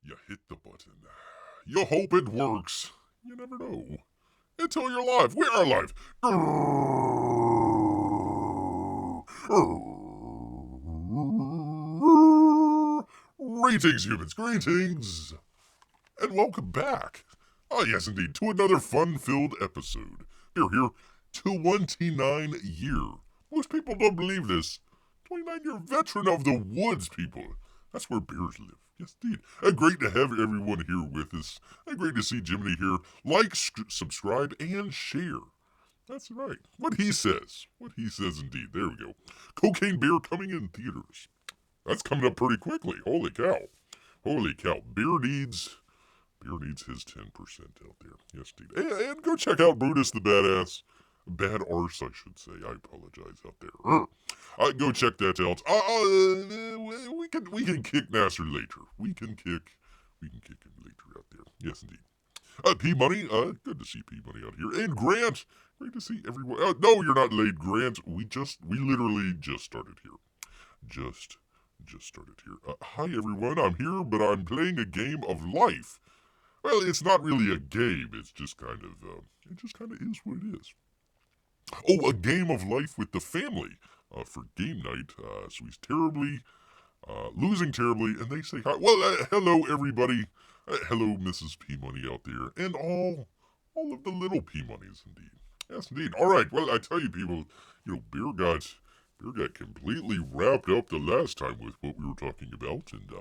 You hit the button. You hope it works. You never know. Until you're live. We are live. Greetings, humans. Greetings. And welcome back. Ah, yes, indeed, to another fun-filled episode. Here, 29 year. Most people don't believe this. 29-year veteran of the woods, people. That's where bears live. Yes, indeed. Great to have everyone here with us. Great to see Jiminy here. Like, subscribe, and share. That's right. What he says. What he says indeed. There we go. Cocaine Bear coming in theaters. That's coming up pretty quickly. Holy cow. Holy cow. Bear needs his 10% out there. Yes, indeed. And go check out Brutus the Badass. Bad arse, I should say. I apologize out there. Go check that out. We can kick Nasser later. We can kick him later out there. Yes, indeed. P Money. Good to see P Money out here. And Grant. Great to see everyone. No, you're not late, Grant. We literally just started here. Just started here. Hi everyone. I'm here, but I'm playing a game of life. Well, it's not really a game. It's just kind of. It just kind of is what it is. Oh, a game of life with the family for game night. So he's losing terribly, and they say hi. Well, hello everybody. Hello, Mrs. P Money out there, and all of the little P Monies, indeed. Yes, indeed. All right. Well, I tell you, people, Bear got completely wrapped up the last time with what we were talking about, and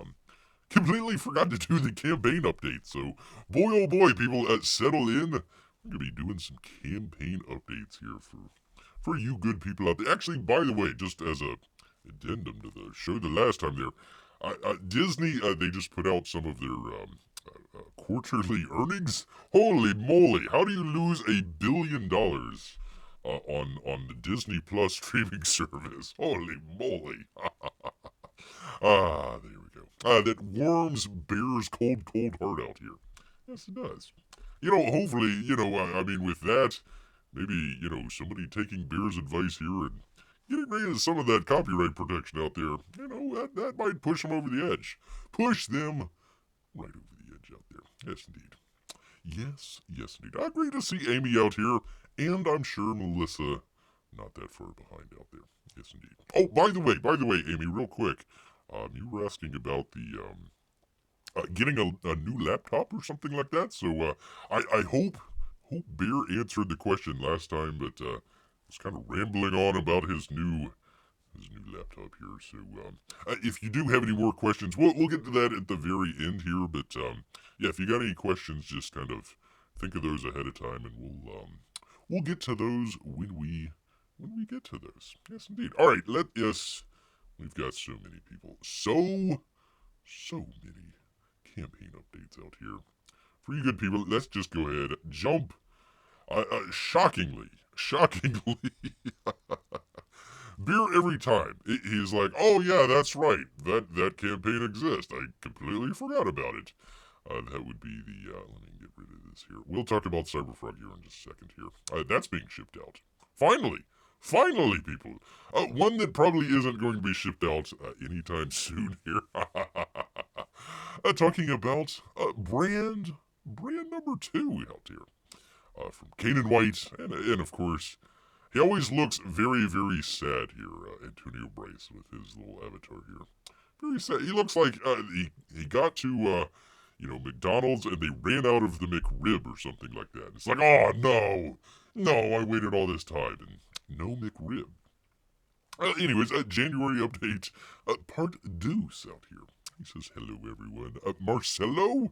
completely forgot to do the campaign update. So, boy, oh boy, people, settle in. I'm going to be doing some campaign updates here for you good people out there. Actually, by the way, just as a addendum to the show the last time there, Disney, they just put out some of their quarterly earnings. Holy moly, how do you lose $1 billion on the Disney Plus streaming service? Holy moly. There we go. That warms Bear's cold heart out here. Yes, it does. Hopefully, I mean, with that, maybe, somebody taking Bear's advice here and getting rid of some of that copyright protection out there, that might push them over the edge. Push them right over the edge out there. Yes, indeed. Yes, indeed. Great to see Amy out here, and I'm sure Melissa not that far behind out there. Yes, indeed. Oh, by the way, Amy, real quick, you were asking about the, getting a new laptop or something like that. So I hope Bear answered the question last time, but was kind of rambling on about his new laptop here. So if you do have any more questions, we'll get to that at the very end here. But yeah, if you got any questions, just kind of think of those ahead of time, and we'll get to those when we get to those. Yes, indeed. All right, we've got so many people, so many campaign updates out here. For you good people, let's just go ahead, jump. Shockingly, Beer every time. He's like, oh yeah, that's right, that campaign exists. I completely forgot about it. That would be the, let me get rid of this here. We'll talk about Cyberfrog here in just a second here. That's being shipped out. Finally, people. One that probably isn't going to be shipped out anytime soon here. Talking about brand number 2 out here. From Kanan White, and of course, he always looks very, very sad here, Antonio Bryce, with his little avatar here. Very sad. He looks like he got to, McDonald's and they ran out of the McRib or something like that. It's like, oh, no, I waited all this time, and no McRib. Anyways, January update, part deuce out here. He says, hello, everyone. Marcelo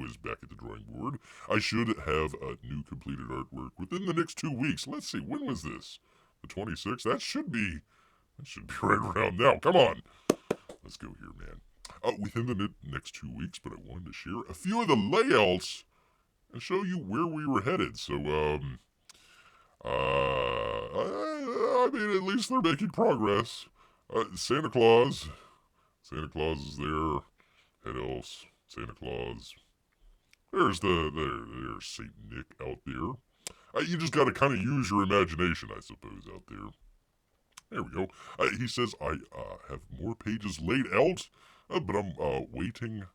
is back at the drawing board. I should have a new completed artwork within the next 2 weeks. Let's see, when was this? The 26th? That should be right around now. Come on. Let's go here, man. Within the next 2 weeks, but I wanted to share a few of the layouts and show you where we were headed. So, I mean, at least they're making progress. Santa Claus is there. Head else. Santa Claus. There's Saint Nick out there. You just gotta kind of use your imagination, I suppose, out there. There we go. He says, I have more pages laid out, but I'm waiting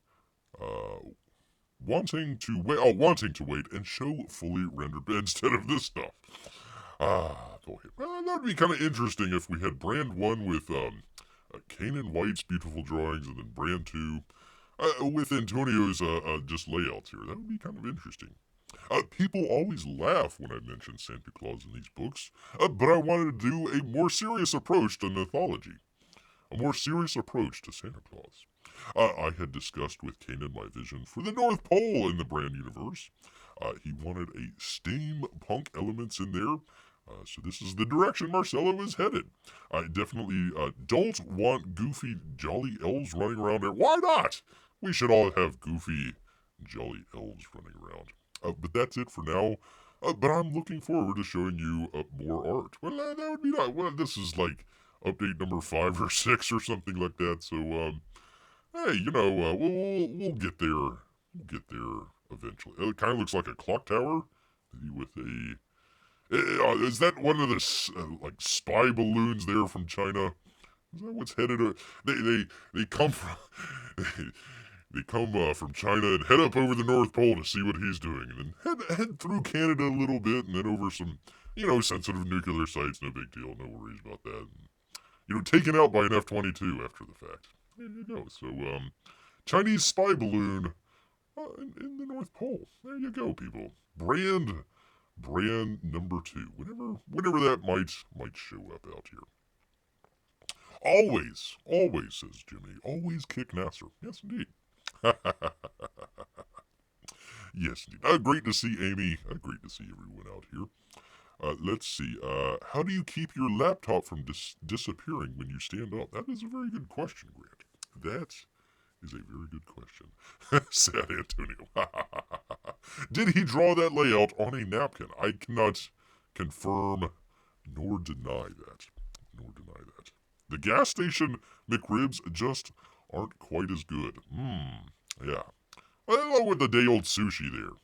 wanting to wait and show fully rendered instead of this stuff. Boy. Well, that would be kind of interesting if we had Brand 1 with Kanan White's beautiful drawings and then Brand 2 with Antonio's just layouts here. That would be kind of interesting. People always laugh when I mention Santa Claus in these books, but I wanted to do a more serious approach to mythology. A more serious approach to Santa Claus. I had discussed with Kanan my vision for the North Pole in the Brand universe. He wanted a steampunk elements in there, so this is the direction Marcelo is headed. I definitely don't want goofy, jolly elves running around there. Why not? We should all have goofy, jolly elves running around. But that's it for now. But I'm looking forward to showing you more art. Well, that would be nice. Well, this is like update number 5 or 6 or something like that. So, hey, we'll get there. We'll get there eventually. It kind of looks like a clock tower with a. Is that one of the like spy balloons there from China? Is that what's headed? They come from. They come from China and head up over the North Pole to see what he's doing, and then head through Canada a little bit, and then over some, sensitive nuclear sites. No big deal, no worries about that. And, taken out by an F-22 after the fact. There you go. So, Chinese spy balloon in the North Pole. There you go, people. Brand number 2. Whenever that might show up out here. Always, says Jimmy. Always kick Nasser. Yes, indeed. Yes, indeed. Great to see Amy. Great to see everyone out here. Let's see. How do you keep your laptop from disappearing when you stand up? That is a very good question, Grant. That is a very good question. Sad Antonio. Did he draw that layout on a napkin? I cannot confirm nor deny that. The gas station McRibs just aren't quite as good. Yeah. Well, with the day-old sushi there.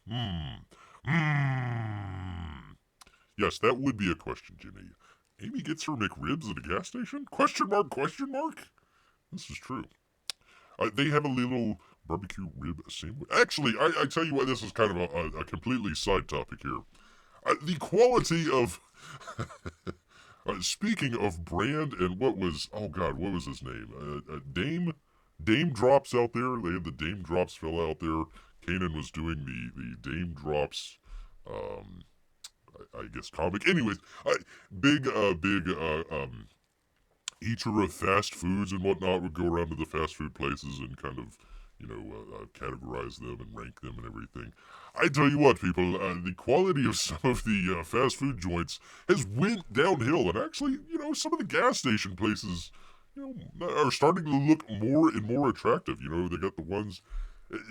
Yes, that would be a question, Jimmy. Amy gets her McRibs at a gas station? Question mark? This is true. They have a little barbecue rib sandwich. Actually, I tell you what, this is kind of a completely side topic here. The quality of... speaking of Brand and what was his name? Dame Drops out there. They had the Dame Drops fella out there. Kanan was doing the Dame Drops, I guess comic. Anyways, big eater of fast foods and whatnot would go around to the fast food places and kind of, categorize them and rank them and everything. I tell you what, people, the quality of some of the fast food joints has went downhill, and actually, some of the gas station places, are starting to look more and more attractive. They got the ones,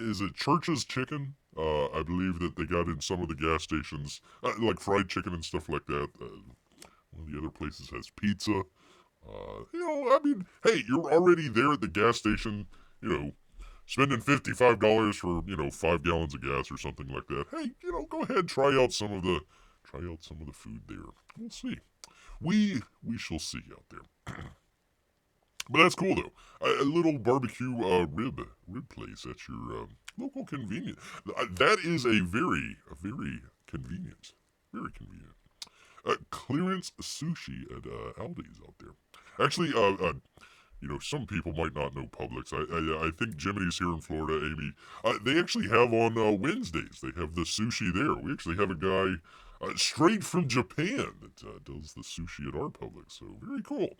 is it Church's Chicken? I believe that they got in some of the gas stations, like fried chicken and stuff like that. One of the other places has pizza. Hey, you're already there at the gas station, spending $55 for, 5 gallons of gas or something like that. Hey, go ahead, try out some of the food there. We'll see. We shall see out there. But that's cool though. A little barbecue rib place at your local convenience. That is a very convenient. Very convenient. Clearance sushi at Aldi's out there. Actually, some people might not know Publix. I think Jiminy's here in Florida, Amy. They actually have on Wednesdays. They have the sushi there. We actually have a guy straight from Japan that does the sushi at our Publix. So very cool.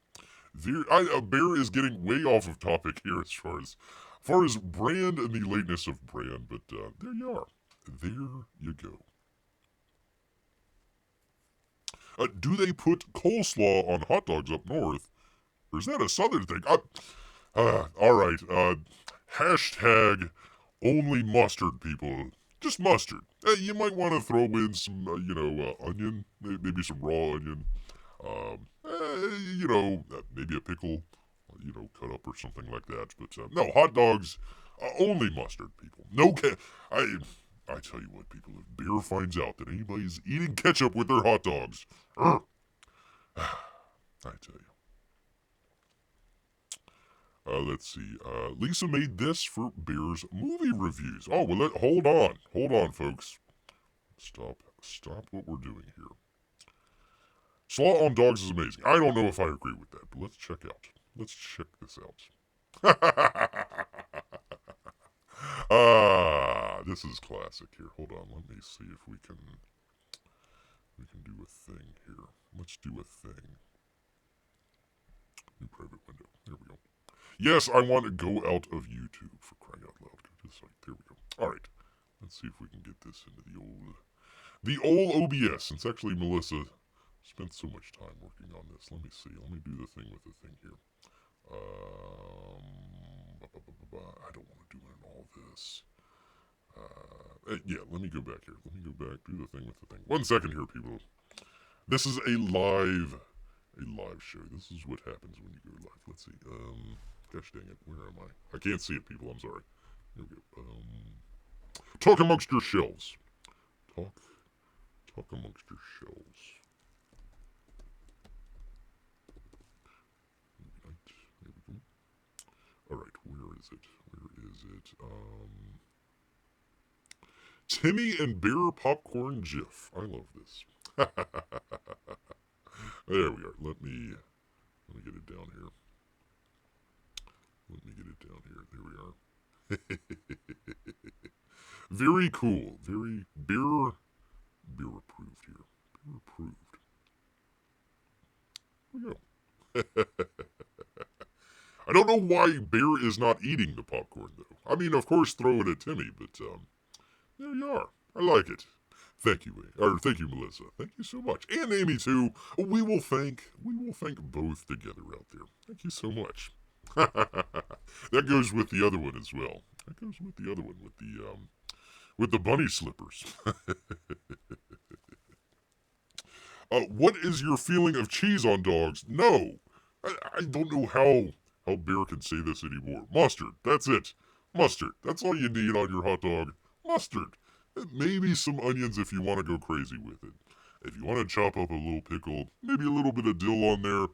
Bear is getting way off of topic here as far as Brand and the lateness of Brand, but there you are. There you go. Do they put coleslaw on hot dogs up north? Or is that a southern thing? Alright, hashtag only mustard, people. Just mustard. You might want to throw in some, onion, maybe some raw onion. Maybe a pickle, cut up or something like that. But no, hot dogs, only mustard, people. No I tell you what, people, if Bear finds out that anybody's eating ketchup with their hot dogs, I tell you. Let's see. Lisa made this for Bear's movie reviews. Oh, well, hold on. Hold on, folks. Stop what we're doing here. Slaw on dogs is amazing. I don't know if I agree with that, but let's check this out. This is classic here. Hold on, let me see if we can do a thing here. Let's do a thing. New private window. There we go. Yes, I want to go out of YouTube, for crying out loud. Just like, there we go. Alright. Let's see if we can get this into the old OBS, since actually Melissa spent so much time working on this. Let me see. Let me do the thing with the thing here. I don't want to do all this. Yeah, let me go back here. Let me go back, do the thing with the thing. 1 second here, people. This is a live show. This is what happens when you go live. Let's see. Gosh dang it. Where am I? I can't see it, people. I'm sorry. Here we go. Talk amongst your shelves. Talk amongst your shelves. Right. There we go. Alright, where is it? Timmy and Bear Popcorn GIF. I love this. There we are. Let me get it down here. There we are. Very cool. Very beer approved here. Beer approved. There we go. I don't know why Bear is not eating the popcorn, though. I mean, of course, throw it at Timmy, but, there you are. I like it. Thank you, Melissa. Thank you so much. And Amy, too. We will thank both together out there. Thank you so much. That goes with the other one as well. With the bunny slippers. What is your feeling of cheese on dogs? No. I don't know how Bear can say this anymore. Mustard. That's it. Mustard. That's all you need on your hot dog. Mustard. Maybe some onions if you want to go crazy with it. If you want to chop up a little pickle, maybe a little bit of dill on there,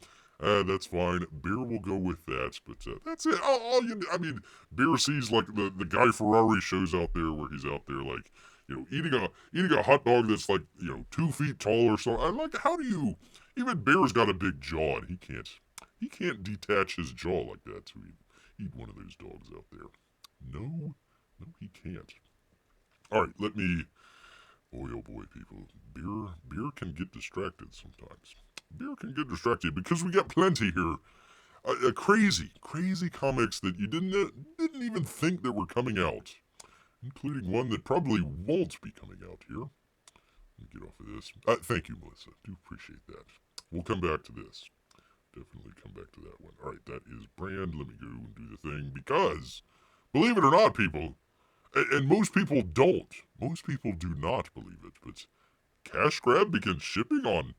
that's fine. Bear will go with that, but that's it. I mean, Bear sees like the Guy Ferrari shows out there where he's out there like, eating a hot dog that's like, 2 feet tall or something. I'm like, how do you? Even Bear's got a big jaw, and he can't detach his jaw like that to eat one of those dogs out there. No, he can't. Alright, let me... Boy, oh boy, people. Beer can get distracted sometimes. Beer can get distracted because we got plenty here. Crazy comics that you didn't even think that were coming out. Including one that probably won't be coming out here. Let me get off of this. Thank you, Melissa. Do appreciate that. We'll come back to this. Definitely come back to that one. Alright, that is brand. Let me go and do the thing because, believe it or not, people, and most people don't. Most people do not believe it, but Cash Grab begins shipping on...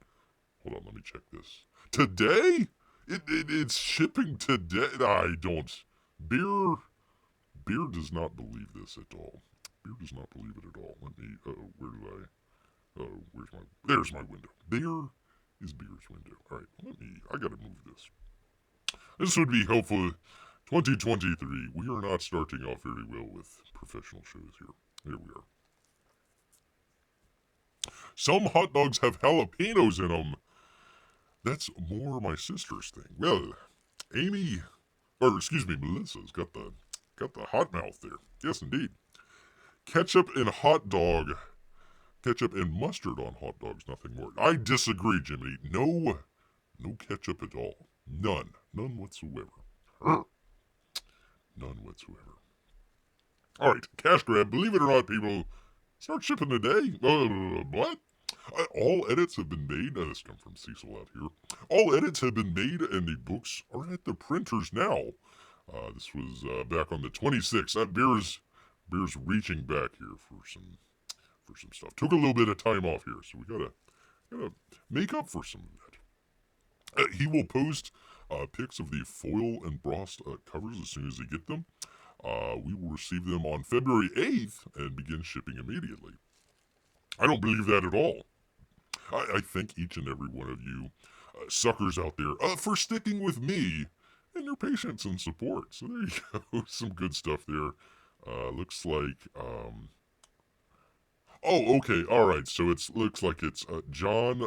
Hold on, let me check this. Today? It's shipping today? I don't... Beer does not believe this at all. Beer does not believe it at all. Let me... where do I... There's my window. There is Beer's window. Alright, I gotta move this. This would be helpful... 2023, we are not starting off very well with professional shows here. Here we are. Some hot dogs have jalapenos in them. That's more my sister's thing. Well, Melissa's got the hot mouth there. Yes, indeed. Ketchup and mustard on hot dogs, nothing more. I disagree, Jimmy. No ketchup at all. None whatsoever. None whatsoever. Alright, Cash Grab, believe it or not, people, start shipping today. What? All edits have been made. This comes from Cecil out here. All edits have been made, and the books are at the printers now. This was back on the 26th. Beer's reaching back here for some stuff. Took a little bit of time off here, so we gotta make up for some of that. He will post pics of the foil embossed covers as soon as they get them. We will receive them on February 8th and begin shipping immediately. I don't believe that at all. I thank each and every one of you suckers out there for sticking with me and your patience and support. So there you go. Some good stuff there. Looks like, oh, okay, all right. So it looks like it's John,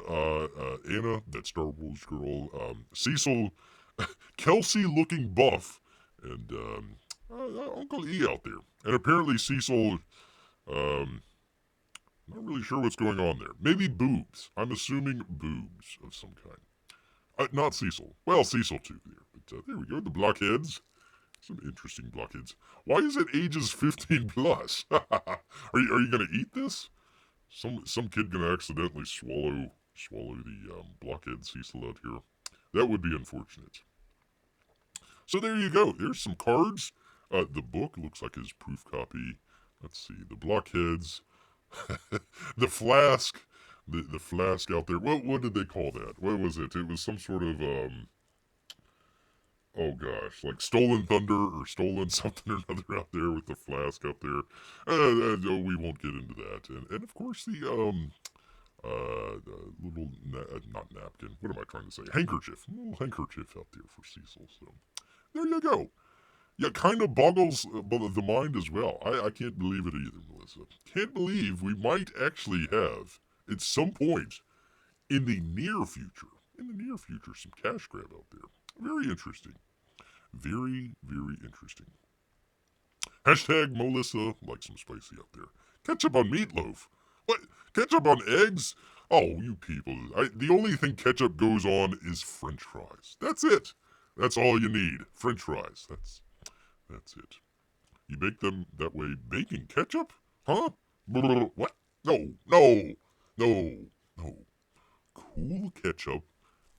Anna, that Star Wars girl, Cecil, Kelsey looking buff, and Uncle E out there. And apparently Cecil, not really sure what's going on there. Maybe boobs. I'm assuming boobs of some kind. Not Cecil. Well, Cecil too there. But there we go. The blockheads. Some interesting blockheads. Why is it ages 15 plus? are you gonna eat this? Some kid gonna accidentally swallow the blockhead Cecil out here. That would be unfortunate. So there you go. There's some cards. The book looks like his proof copy. Let's see. The blockheads. The flask. The flask out there. What did they call that? What was it? It was some sort of oh gosh, like stolen thunder or stolen something or another out there with the flask out there. No, we won't get into that. And of course the little not napkin. What am I trying to say? Handkerchief. A little handkerchief out there for Cecil. So there you go. Yeah, kind of boggles the mind as well. I can't believe it either, Melissa. Can't believe we might actually have, at some point in the near future, some cash grab out there. Very interesting. Very, very interesting. Hashtag Melissa likes some spicy out there. Ketchup on meatloaf. What? Ketchup on eggs? Oh, you people. The only thing ketchup goes on is French fries. That's it. That's all you need. French fries. That's it. You bake them that way. Baking ketchup? Huh? What? No. Cool ketchup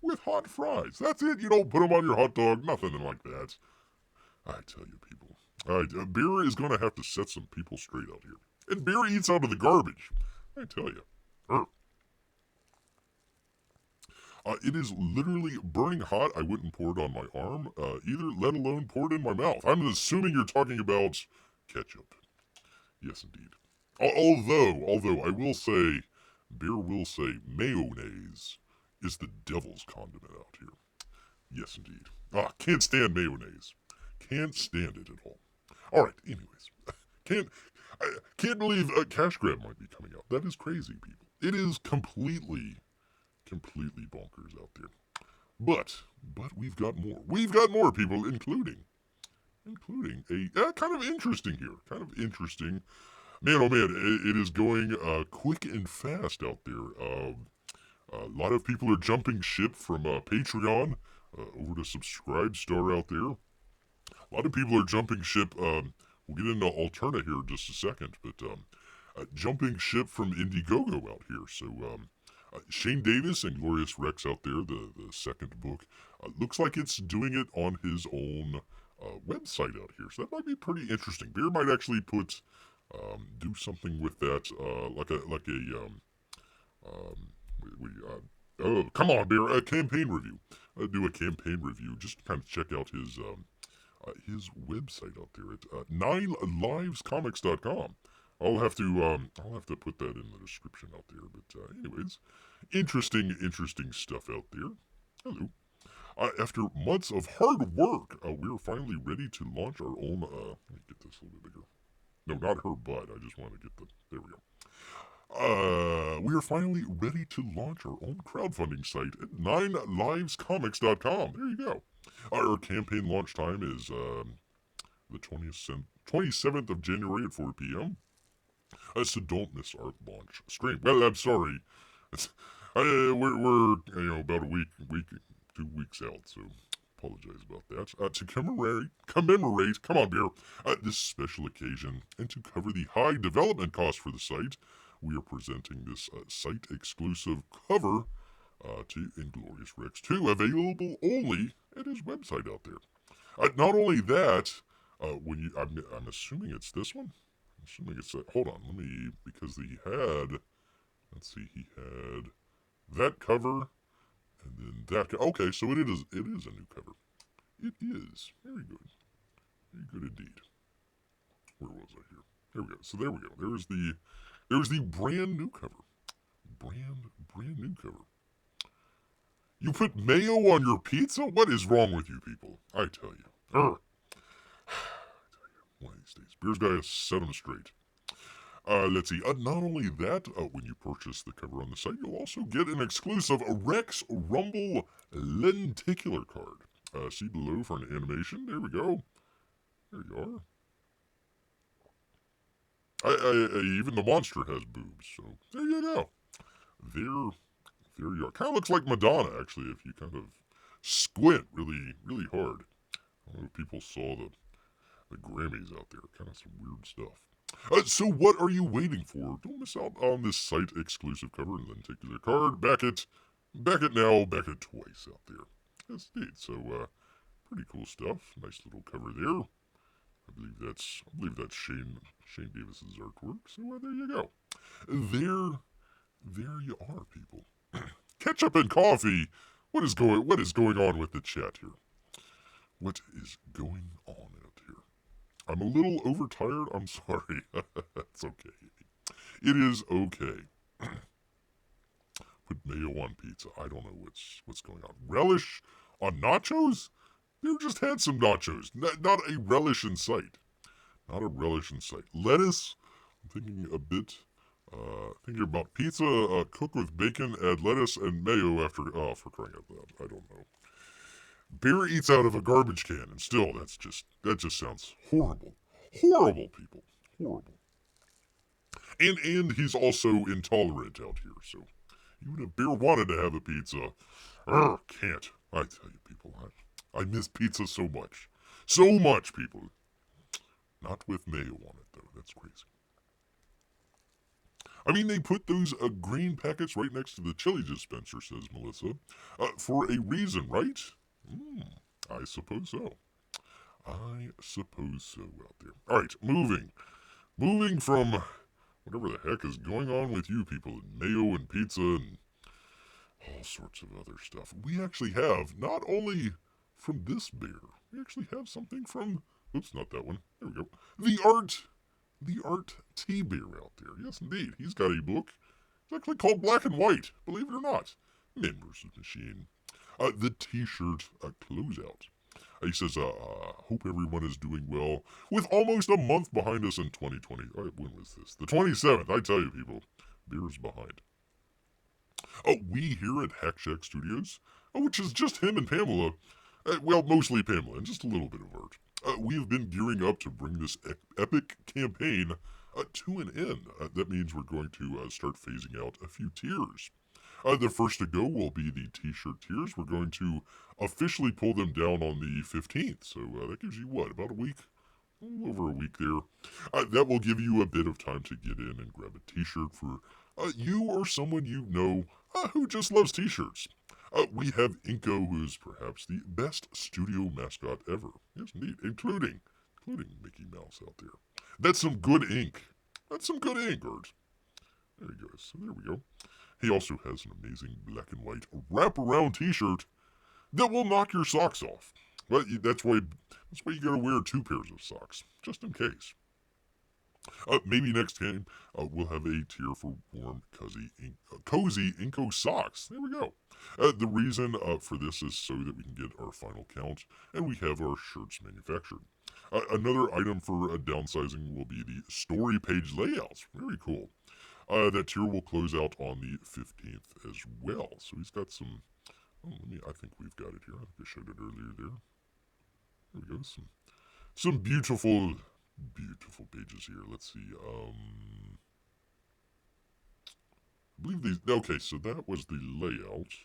with hot fries. That's it. You don't put them on your hot dog. Nothing like that. I tell you, people. Beer is going to have to set some people straight out here. And beer eats out of the garbage. I tell you. It is literally burning hot. I wouldn't pour it on my arm, either, let alone pour it in my mouth. I'm assuming you're talking about ketchup. Yes, indeed. Although I will say, beer will say mayonnaise is the devil's condiment out here. Yes, indeed. Can't stand mayonnaise. Can't stand it at all. All right. Anyways, can't believe a cash grab might be coming out. That is crazy, people. It is completely bonkers out there. But we've got more. We've got more, people, including a kind of interesting here. Kind of interesting. Man, oh man, it is going quick and fast out there. A lot of people are jumping ship from Patreon over to Subscribestar out there. A lot of people are jumping ship. We'll get into Alterna here in just a second, but jumping ship from Indiegogo out here. So Shane Davis, Inglorious Rex out there, the second book, looks like it's doing it on his own website out here. So that might be pretty interesting. Beer might actually do something with that, oh, come on, Beer, a campaign review. Do a campaign review, just to kind of check out his website out there at 9livescomics.com. I'll have to put that in the description out there. But anyways, interesting stuff out there. Hello. After months of hard work, we're finally ready to launch our own. Let me get this a little bit bigger. No, not her butt. I just want to get the. There we go. We are finally ready to launch our own crowdfunding site at 9livescomics.com. There you go. Our campaign launch time is the 27th of January at 4 p.m. So don't miss our launch stream. Well, I'm sorry. We're about a week, 2 weeks out, so apologize about that. To commemorate, come on, Beer, this special occasion, and to cover the high development cost for the site, we are presenting this site-exclusive cover to Inglorious Rex II, available only at his website out there. Not only that, I'm assuming it's this one. I'm assuming it's that. Hold on, because he had that cover, and then that. Okay, so it is a new cover. It is very good indeed. Where was I here? There we go. So there we go. There's the brand new cover. Brand new cover. You put mayo on your pizza? What is wrong with you people? I tell you. One of these days. Beer's gotta set them straight. Let's see. Not only that, when you purchase the cover on the site, you'll also get an exclusive Rex Rumble lenticular card. See below for an animation. There we go. There you are. Even the monster has boobs, so there you go. There you are. Kind of looks like Madonna, actually, if you kind of squint really, really hard. I don't know if people saw the Grammys out there. Kind of some weird stuff. So what are you waiting for? Don't miss out on this site exclusive cover and then take the card. Back it now, back it twice out there. That's neat. So pretty cool stuff. Nice little cover there. I believe that's Shane Davis's artwork. So there you go. There you are, people. Ketchup and coffee. What is going on with the chat here? What is going on out here? I'm a little overtired. I'm sorry. It's okay. It is okay. Put mayo on pizza. I don't know what's going on. Relish on nachos? You just had some nachos. Not a relish in sight. Not a relish in sight. Lettuce? I'm thinking a bit. Thinking about pizza, cook with bacon, add lettuce and mayo after. Oh, for crying out loud. I don't know. Bear eats out of a garbage can, and still, that just sounds horrible. Horrible, people. Horrible. And he's also intolerant out here, so even if Bear wanted to have a pizza, can't. I tell you, people, I miss pizza so much. So much, people. Not with mayo on it, though. That's crazy. I mean, they put those green packets right next to the chili dispenser, says Melissa, for a reason, right? I suppose so. I suppose so out there. Alright, moving from whatever the heck is going on with you people, and mayo and pizza and all sorts of other stuff. We actually have, not only from this bear, we actually have something from, oops, not that one, there we go, the Art T-Bear out there. Yes, indeed, he's got a book. It's actually called Black and White, believe it or not. Members of the Machine. The t-shirt closeout. He says, hope everyone is doing well. With almost a month behind us in 2020. When was this? The 27th, I tell you, people. Beer's behind. We here at Hack Shack Studios, which is just him and Pamela, well, mostly Pamela, and just a little bit of art. We have been gearing up to bring this epic campaign to an end. That means we're going to start phasing out a few tiers. The first to go will be the t-shirt tiers. We're going to officially pull them down on the 15th. So that gives you, what, about a week? Over a week there. That will give you a bit of time to get in and grab a t-shirt for you or someone you know who just loves t-shirts. We have Inko, who is perhaps the best studio mascot ever. Yes, indeed, including Mickey Mouse out there. That's some good ink. That's some good ink, Art. There he goes. So there we go. He also has an amazing black and white wraparound t-shirt that will knock your socks off. Well, that's why you gotta wear 2 pairs of socks, just in case. Maybe next time we'll have a tier for warm, cozy Inko socks. There we go. The reason for this is so that we can get our final count and we have our shirts manufactured. Another item for downsizing will be the story page layouts. Very cool. That tier will close out on the 15th as well. So he's got some. I think we've got it here. I think I showed it earlier there. There we go. Some beautiful pages here. Let's see. I believe these. Okay, so that was the layout.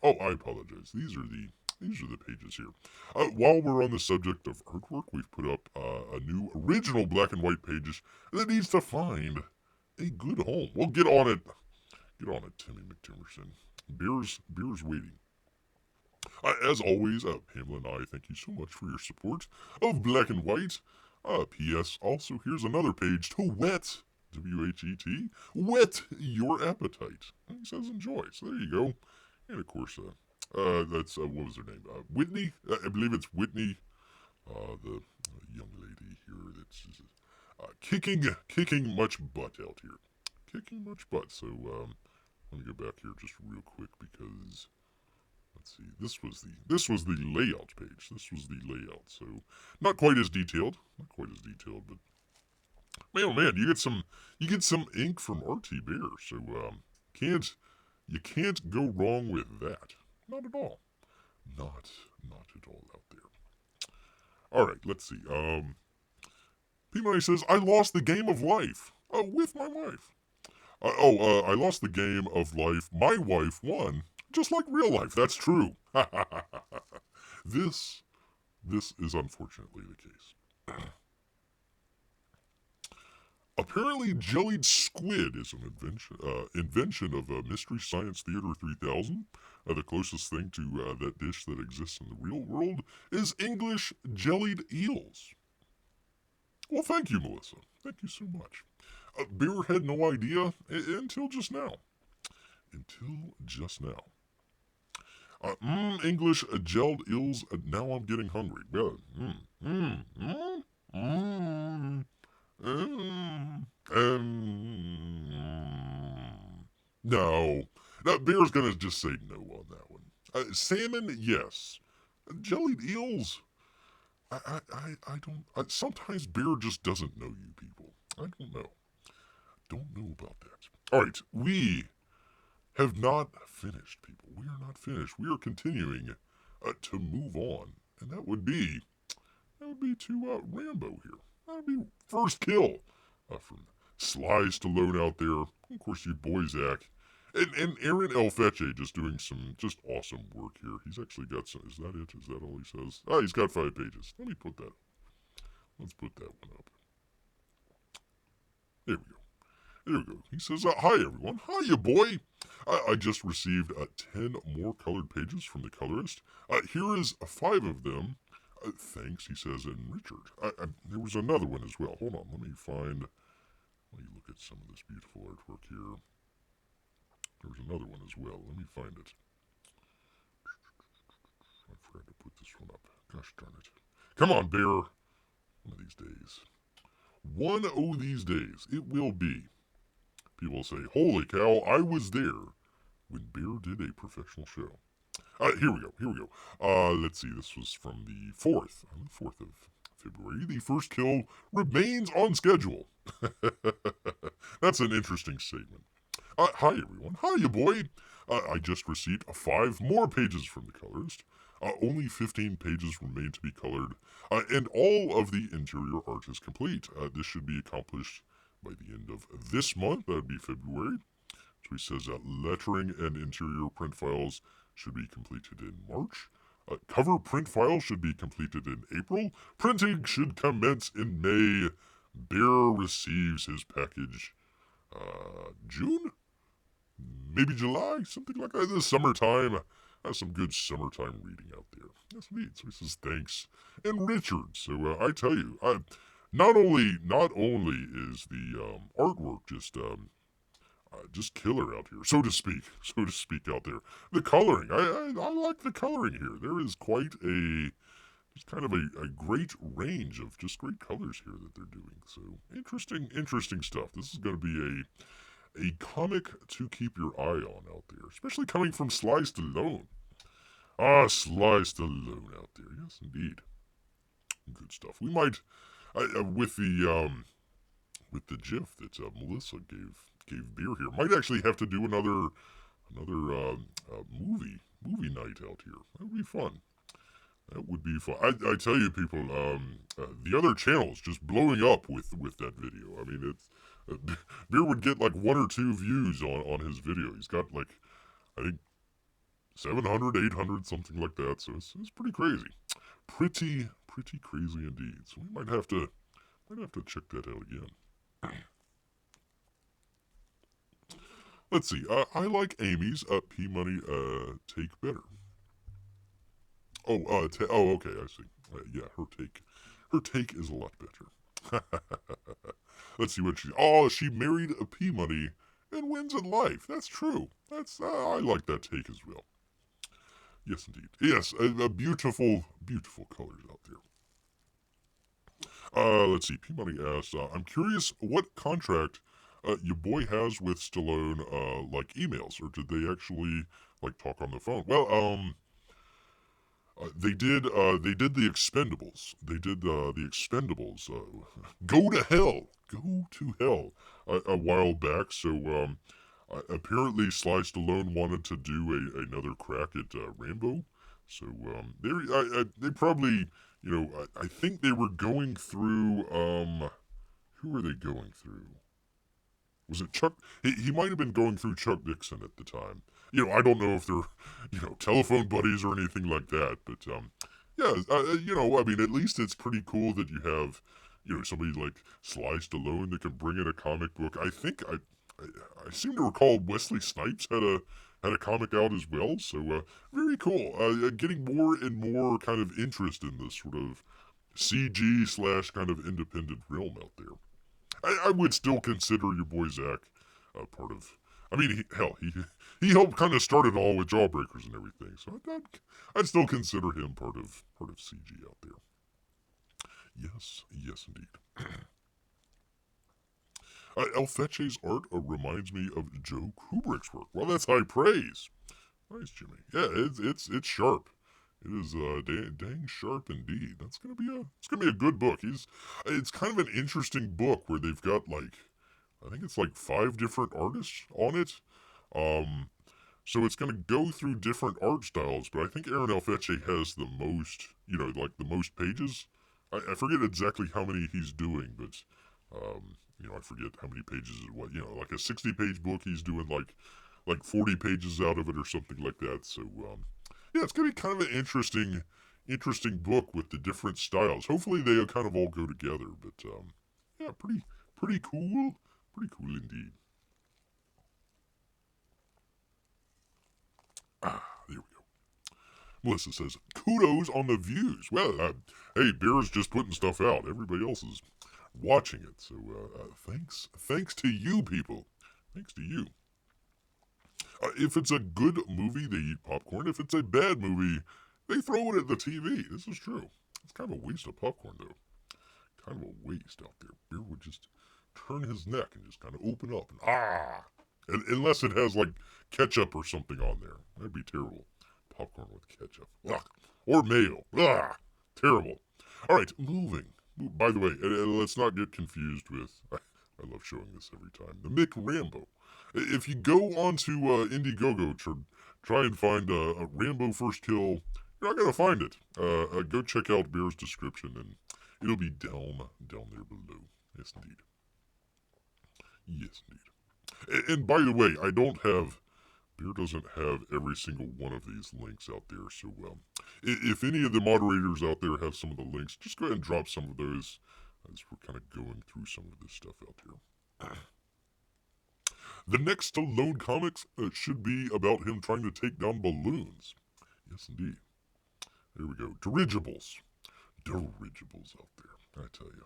Oh, I apologize. These are the pages here. While we're on the subject of artwork, we've put up a new original black and white page that needs to find a good home. Well, get on it. Get on it, Timmy McTimerson. Beer's waiting. As always, Pamela and I thank you so much for your support of Black and White. P.S. Also, here's another page to whet, W-H-E-T, whet your appetite. He says enjoy. So there you go. And of course, that's, what was her name? Whitney? I believe it's Whitney, the young lady here that's kicking much butt out here. Kicking much butt. So, let me go back here just real quick because let's see. This was the layout page. This was the layout. So not quite as detailed. Not quite as detailed, but man, oh man, you get some ink from RT Bear. So you can't go wrong with that. Not at all. Not at all out there. All right, let's see. P-Money says, I lost the game of life. With my wife. I lost the game of life. My wife won. Just like real life. That's true. This is unfortunately the case. Apparently, jellied squid is an invention of Mystery Science Theater 3000. The closest thing to that dish that exists in the real world is English jellied eels. Well, thank you, Melissa. Thank you so much. Bear had no idea until just now. English gelled eels. Now I'm getting hungry. No. Bear's gonna just say no on that one. Salmon, yes. Jellied eels. I don't. Sometimes Bear just doesn't know you people. I don't know. Don't know about that. All right, we have not finished, people. We are not finished. We are continuing to move on, and that would be to Rambo here. That would be first kill from Sly Stallone out there. Of course, you boy Zach. And Aaron L. Fetche just doing some just awesome work here. He's actually got some. Is that it? Is that all he says? He's got 5 pages. Let me put that up. Let's put that one up. There we go. There we go. He says, hi everyone. Hiya, boy. I just received 10 more colored pages from the colorist. Here is 5 of them. Thanks, he says, and Richard. There was another one as well. Hold on. Let me look at some of this beautiful artwork here. There was another one as well. Let me find it. I forgot to put this one up. Gosh darn it. Come on, Bear. One of these days. One of these days, it will be. People say, holy cow, I was there when Bear did a professional show. Here we go. Let's see, this was from the 4th. On the 4th of February. The first kill remains on schedule. That's an interesting statement. Hi, everyone. Hiya, boy. I just received 5 more pages from the colorist. Only 15 pages remain to be colored, and all of the interior art is complete. This should be accomplished by the end of this month. That would be February. So he says lettering and interior print files should be completed in March. Cover print file should be completed in April. Printing should commence in May. Bear receives his package June? Maybe July? Something like that. This summertime. Some good summertime reading out there. That's neat. So he says thanks. And Richard. So I tell you, not only is the artwork just killer out here, so to speak out there. The coloring, I like the coloring here. There is quite just kind of a great range of just great colors here that they're doing. So interesting stuff. This is going to be a comic to keep your eye on out there, especially coming from Sly Stallone. Sly Stallone out there. Yes, indeed. Good stuff. We might, with the GIF that Melissa gave Beer here, might actually have to do another movie night out here. That would be fun. I tell you, people, the other channel's just blowing up with that video. I mean, it's Beer would get like 1 or 2 views on his video. He's got like, I think, 700, 800, something like that. So it's pretty crazy. Pretty crazy indeed. So we might have to check that out again. Let's see. I like Amy's P-Money take better. Okay, I see. Yeah, her take is a lot better. Let's see what she married a P-Money and wins in life. That's true. I like that take as well. Yes, indeed. Yes, a beautiful colors out there. Let's see. P-Money asks, I'm curious what contract your boy has with Stallone, like emails, or did they actually like talk on the phone? Well, they did the Expendables. They did the Expendables. Go to hell. Go to hell. A while back. So apparently Sly Stallone wanted to do another crack at Rambo. So they probably, I think they were going through. Who were they going through? Was it Chuck? He might have been going through Chuck Dixon at the time. I don't know if they're, telephone buddies or anything like that. But, yeah, I mean, at least it's pretty cool that you have, somebody like Sly Stallone that can bring in a comic book. I think I seem to recall Wesley Snipes had a comic out as well. So, very cool. Getting more and more kind of interest in this sort of CG slash kind of independent realm out there. I would still consider your boy Zach part of. I mean, he helped kind of start it all with Jawbreakers and everything. So I'd still consider him part of CG out there. Yes, yes, indeed. El Feche's art reminds me of Joe Kubrick's work. Well, that's high praise. Nice, Jimmy. Yeah, it's sharp. It is dang sharp indeed. It's gonna be a good book. It's kind of an interesting book where they've got like, I think it's like 5 different artists on it. So it's gonna go through different art styles, but I think Aaron Alfeche has the most, like the most pages. I forget exactly how many he's doing, but I forget how many pages is what. Like a 60-page book, he's doing like 40 pages out of it or something like that. So yeah, it's gonna be kind of an interesting book with the different styles. Hopefully they kind of all go together. But yeah, pretty cool indeed. There we go. Melissa says, kudos on the views. Well, hey, Bear's just putting stuff out. Everybody else is watching it. So thanks to you people. Thanks to you. If it's a good movie, they eat popcorn. If it's a bad movie, they throw it at the TV. This is true. It's kind of a waste of popcorn, though. Kind of a waste out there. Beer would just turn his neck and just kind of open up and unless it has like ketchup or something on there. That'd be terrible. Popcorn with ketchup. Ugh. Or mayo. Ugh. Terrible. All right, moving. By the way, let's not get confused with. I love showing this every time. The Mick Rambo. If you go onto Indiegogo to try and find a Rambo First Kill, you're not gonna find it. Go check out Bear's description, and it'll be down there below. Yes, indeed. Yes, indeed. And by the way, Bear doesn't have every single one of these links out there. So if any of the moderators out there have some of the links, just go ahead and drop some of those as we're kind of going through some of this stuff out here. The next Stallone comics should be about him trying to take down balloons. Yes, indeed. There we go. Dirigibles. Dirigibles out there, I tell you.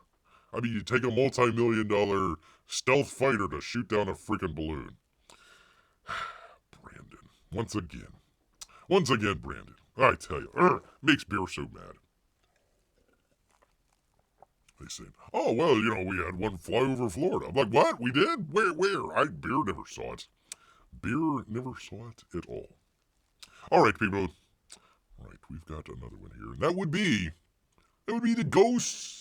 I mean, you take a multi-million-dollar stealth fighter to shoot down a freaking balloon. Brandon. Once again, Brandon. I tell you, makes Bear so mad. They said, oh, well, we had one fly over Florida. I'm like, what? We did? Where? Bear never saw it. Bear never saw it at all. All right, people. All right, we've got another one here. And that would be the Ghosts.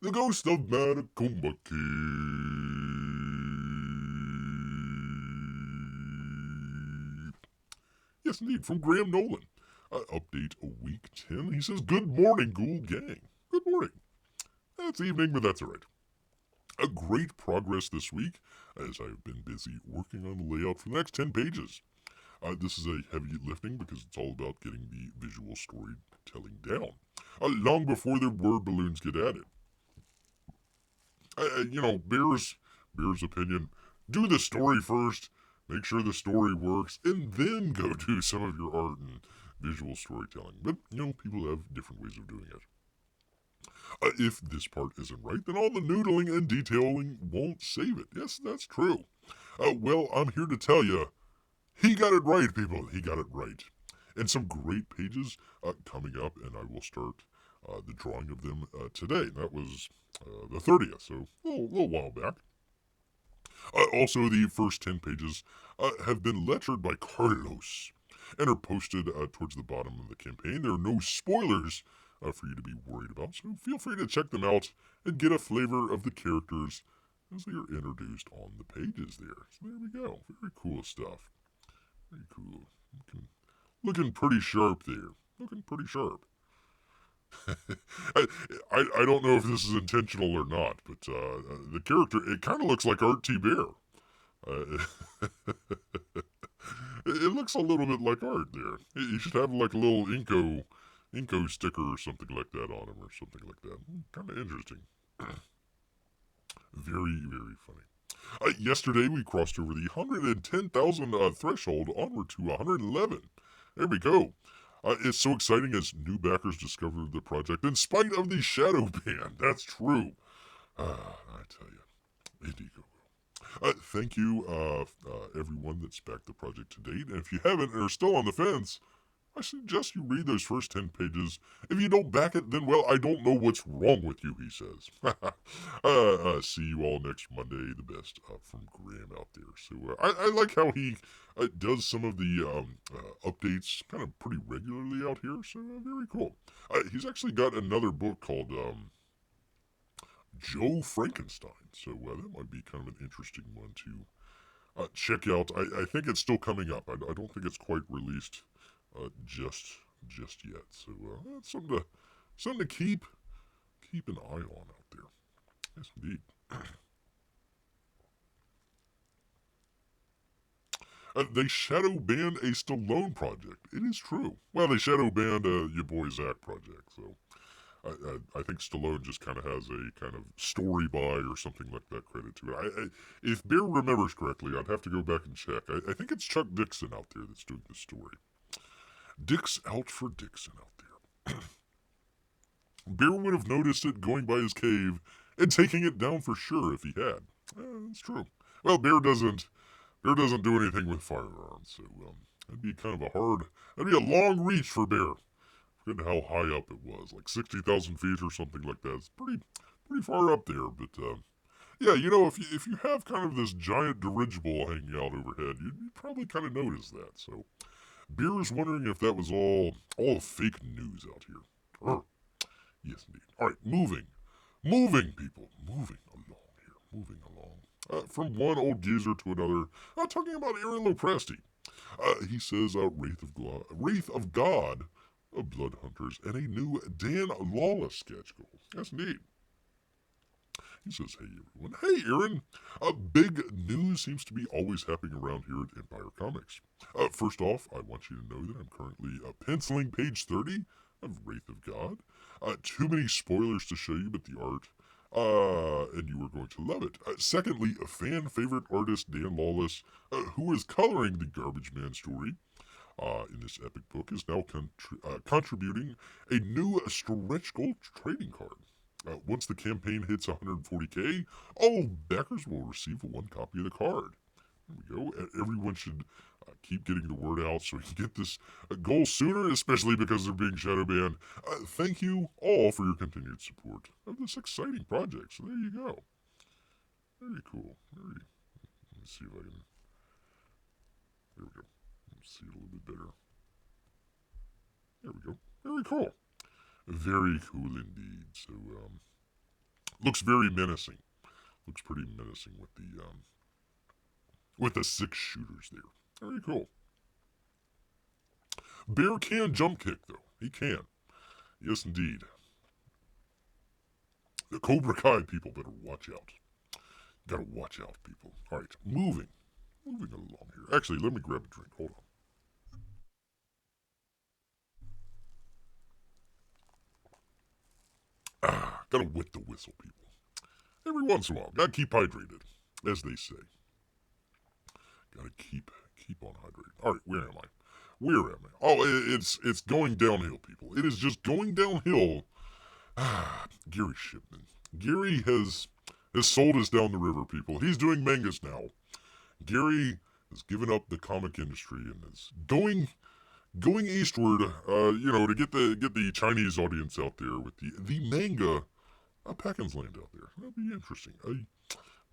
The Ghosts of Matecumbe Key. Yes, indeed, from Graham Nolan. Update week 10. He says, good morning, Ghoul Gang. Good morning. It's evening, but that's all right. A great progress this week, as I've been busy working on the layout for the next 10 pages. This is a heavy lifting because it's all about getting the visual storytelling down. Long before the word balloons get added. Bear's opinion, do the story first, make sure the story works, and then go do some of your art and visual storytelling. But, people have different ways of doing it. If this part isn't right, then all the noodling and detailing won't save it. Yes, that's true. Well, I'm here to tell you, he got it right, people. He got it right. And some great pages coming up, and I will start the drawing of them today. That was the 30th, so a little while back. Also, the first 10 pages have been lettered by Carlos and are posted towards the bottom of the campaign. There are no spoilers for you to be worried about, so feel free to check them out and get a flavor of the characters as they are introduced on the pages there. So there we go. Very cool stuff. Very cool. Looking pretty sharp there. Looking pretty sharp. I don't know if this is intentional or not, but the character, it kind of looks like Art T. Bear. It looks a little bit like Art there. You should have like a little Inko sticker or something like that on him or something like that. Kind of interesting. Very, very funny. Yesterday we crossed over the 110,000 threshold, onward to 111. There we go. It's so exciting as new backers discover the project in spite of the shadow ban. That's true. I tell you, Indiegogo. Thank you, everyone that's backed the project to date. And if you haven't and are still on the fence, I suggest you read those first 10 pages. If you don't back it, then, well, I don't know what's wrong with you, he says. See you all next Monday. The best from Graham out there. So I like how he does some of the updates kind of pretty regularly out here. So very cool. He's actually got another book called Joe Frankenstein. So that might be kind of an interesting one to check out. I think it's still coming up. I don't think it's quite released just yet. So that's something to keep an eye on out there. Yes, indeed. They shadow banned a Stallone project. It is true. Well, they shadow banned your boy Zach project. So I think Stallone just kind of has a kind of story by or something like that credit to it. If Bear remembers correctly, I'd have to go back and check. I think it's Chuck Dixon out there that's doing the story. Dick's out for Dixon out there. Bear would have noticed it going by his cave and taking it down for sure if he had. That's true. Well, Bear doesn't do anything with firearms, so that'd be kind of that'd be a long reach for Bear. Forget how high up it was, like 60,000 feet or something like that. It's pretty far up there, but yeah, you know, if you have kind of this giant dirigible hanging out overhead, you'd probably kind of notice that. So Beer is wondering if that was all fake news out here. Yes, indeed. All right, moving, people, moving along. From one old geezer to another. Talking about Aaron Lopresti. He says, Wraith of God, Blood Hunters, and a new Dan Lawless sketch goal. Yes, indeed. He says, hey, everyone. Hey, Aaron. Big news seems to be always happening around here at Empire Comics. First off, I want you to know that I'm currently penciling page 30 of Wraith of God. Too many spoilers to show you, but the art, and you are going to love it. Secondly, a fan favorite artist, Dan Lawless, who is coloring the Garbage Man story in this epic book, is now contributing a new stretch goal trading card. Once the campaign hits 140k, all backers will receive one copy of the card. There we go. Everyone should keep getting the word out so we can get this goal sooner, especially because they're being shadow banned. Thank you all for your continued support of this exciting project. So there you go. Very cool. Let me see if I can. There we go. Let's see it a little bit better. There we go. Very cool. Very cool indeed. So, looks very menacing. Looks pretty menacing with the 6 shooters there. Very cool. Bear can jump kick, though. He can. Yes, indeed. The Cobra Kai people better watch out. Gotta watch out, people. Alright, moving along here. Actually, let me grab a drink. Hold on. Gotta wet the whistle, people. Every once in a while. Gotta keep hydrated, as they say. Gotta keep on hydrated. Alright, where am I? Oh, it's going downhill, people. It is just going downhill. Gary Shipman. Gary has sold us down the river, people. He's doing mangas now. Gary has given up the comic industry and is going eastward, to get the Chinese audience out there with the manga Pakkins land out there. That'll be interesting.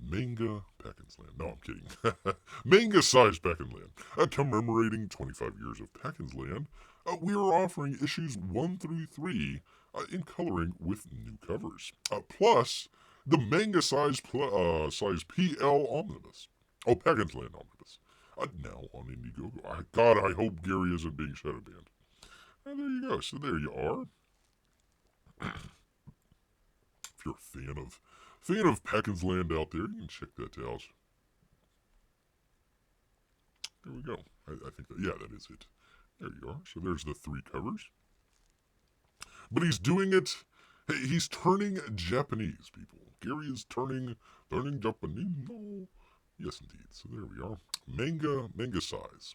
Manga Pakkins Land. No, I'm kidding. Manga-sized Pakkins Land. Commemorating 25 years of Pakkins Land, we are offering issues 1 through 3 in coloring with new covers. Plus, the manga-sized size PL Omnibus. Oh, Pakkins Land Omnibus. Now on Indiegogo. God, I hope Gary isn't being shadow banned. And there you go. So there you are. If you're a fan of Pakkins Land out there, you can check that out. There we go. I think that is it. There you are. So there's the 3 covers. But he's doing it. He's turning Japanese, people. Gary is turning Japanese. No. Yes, indeed. So there we are. Manga size.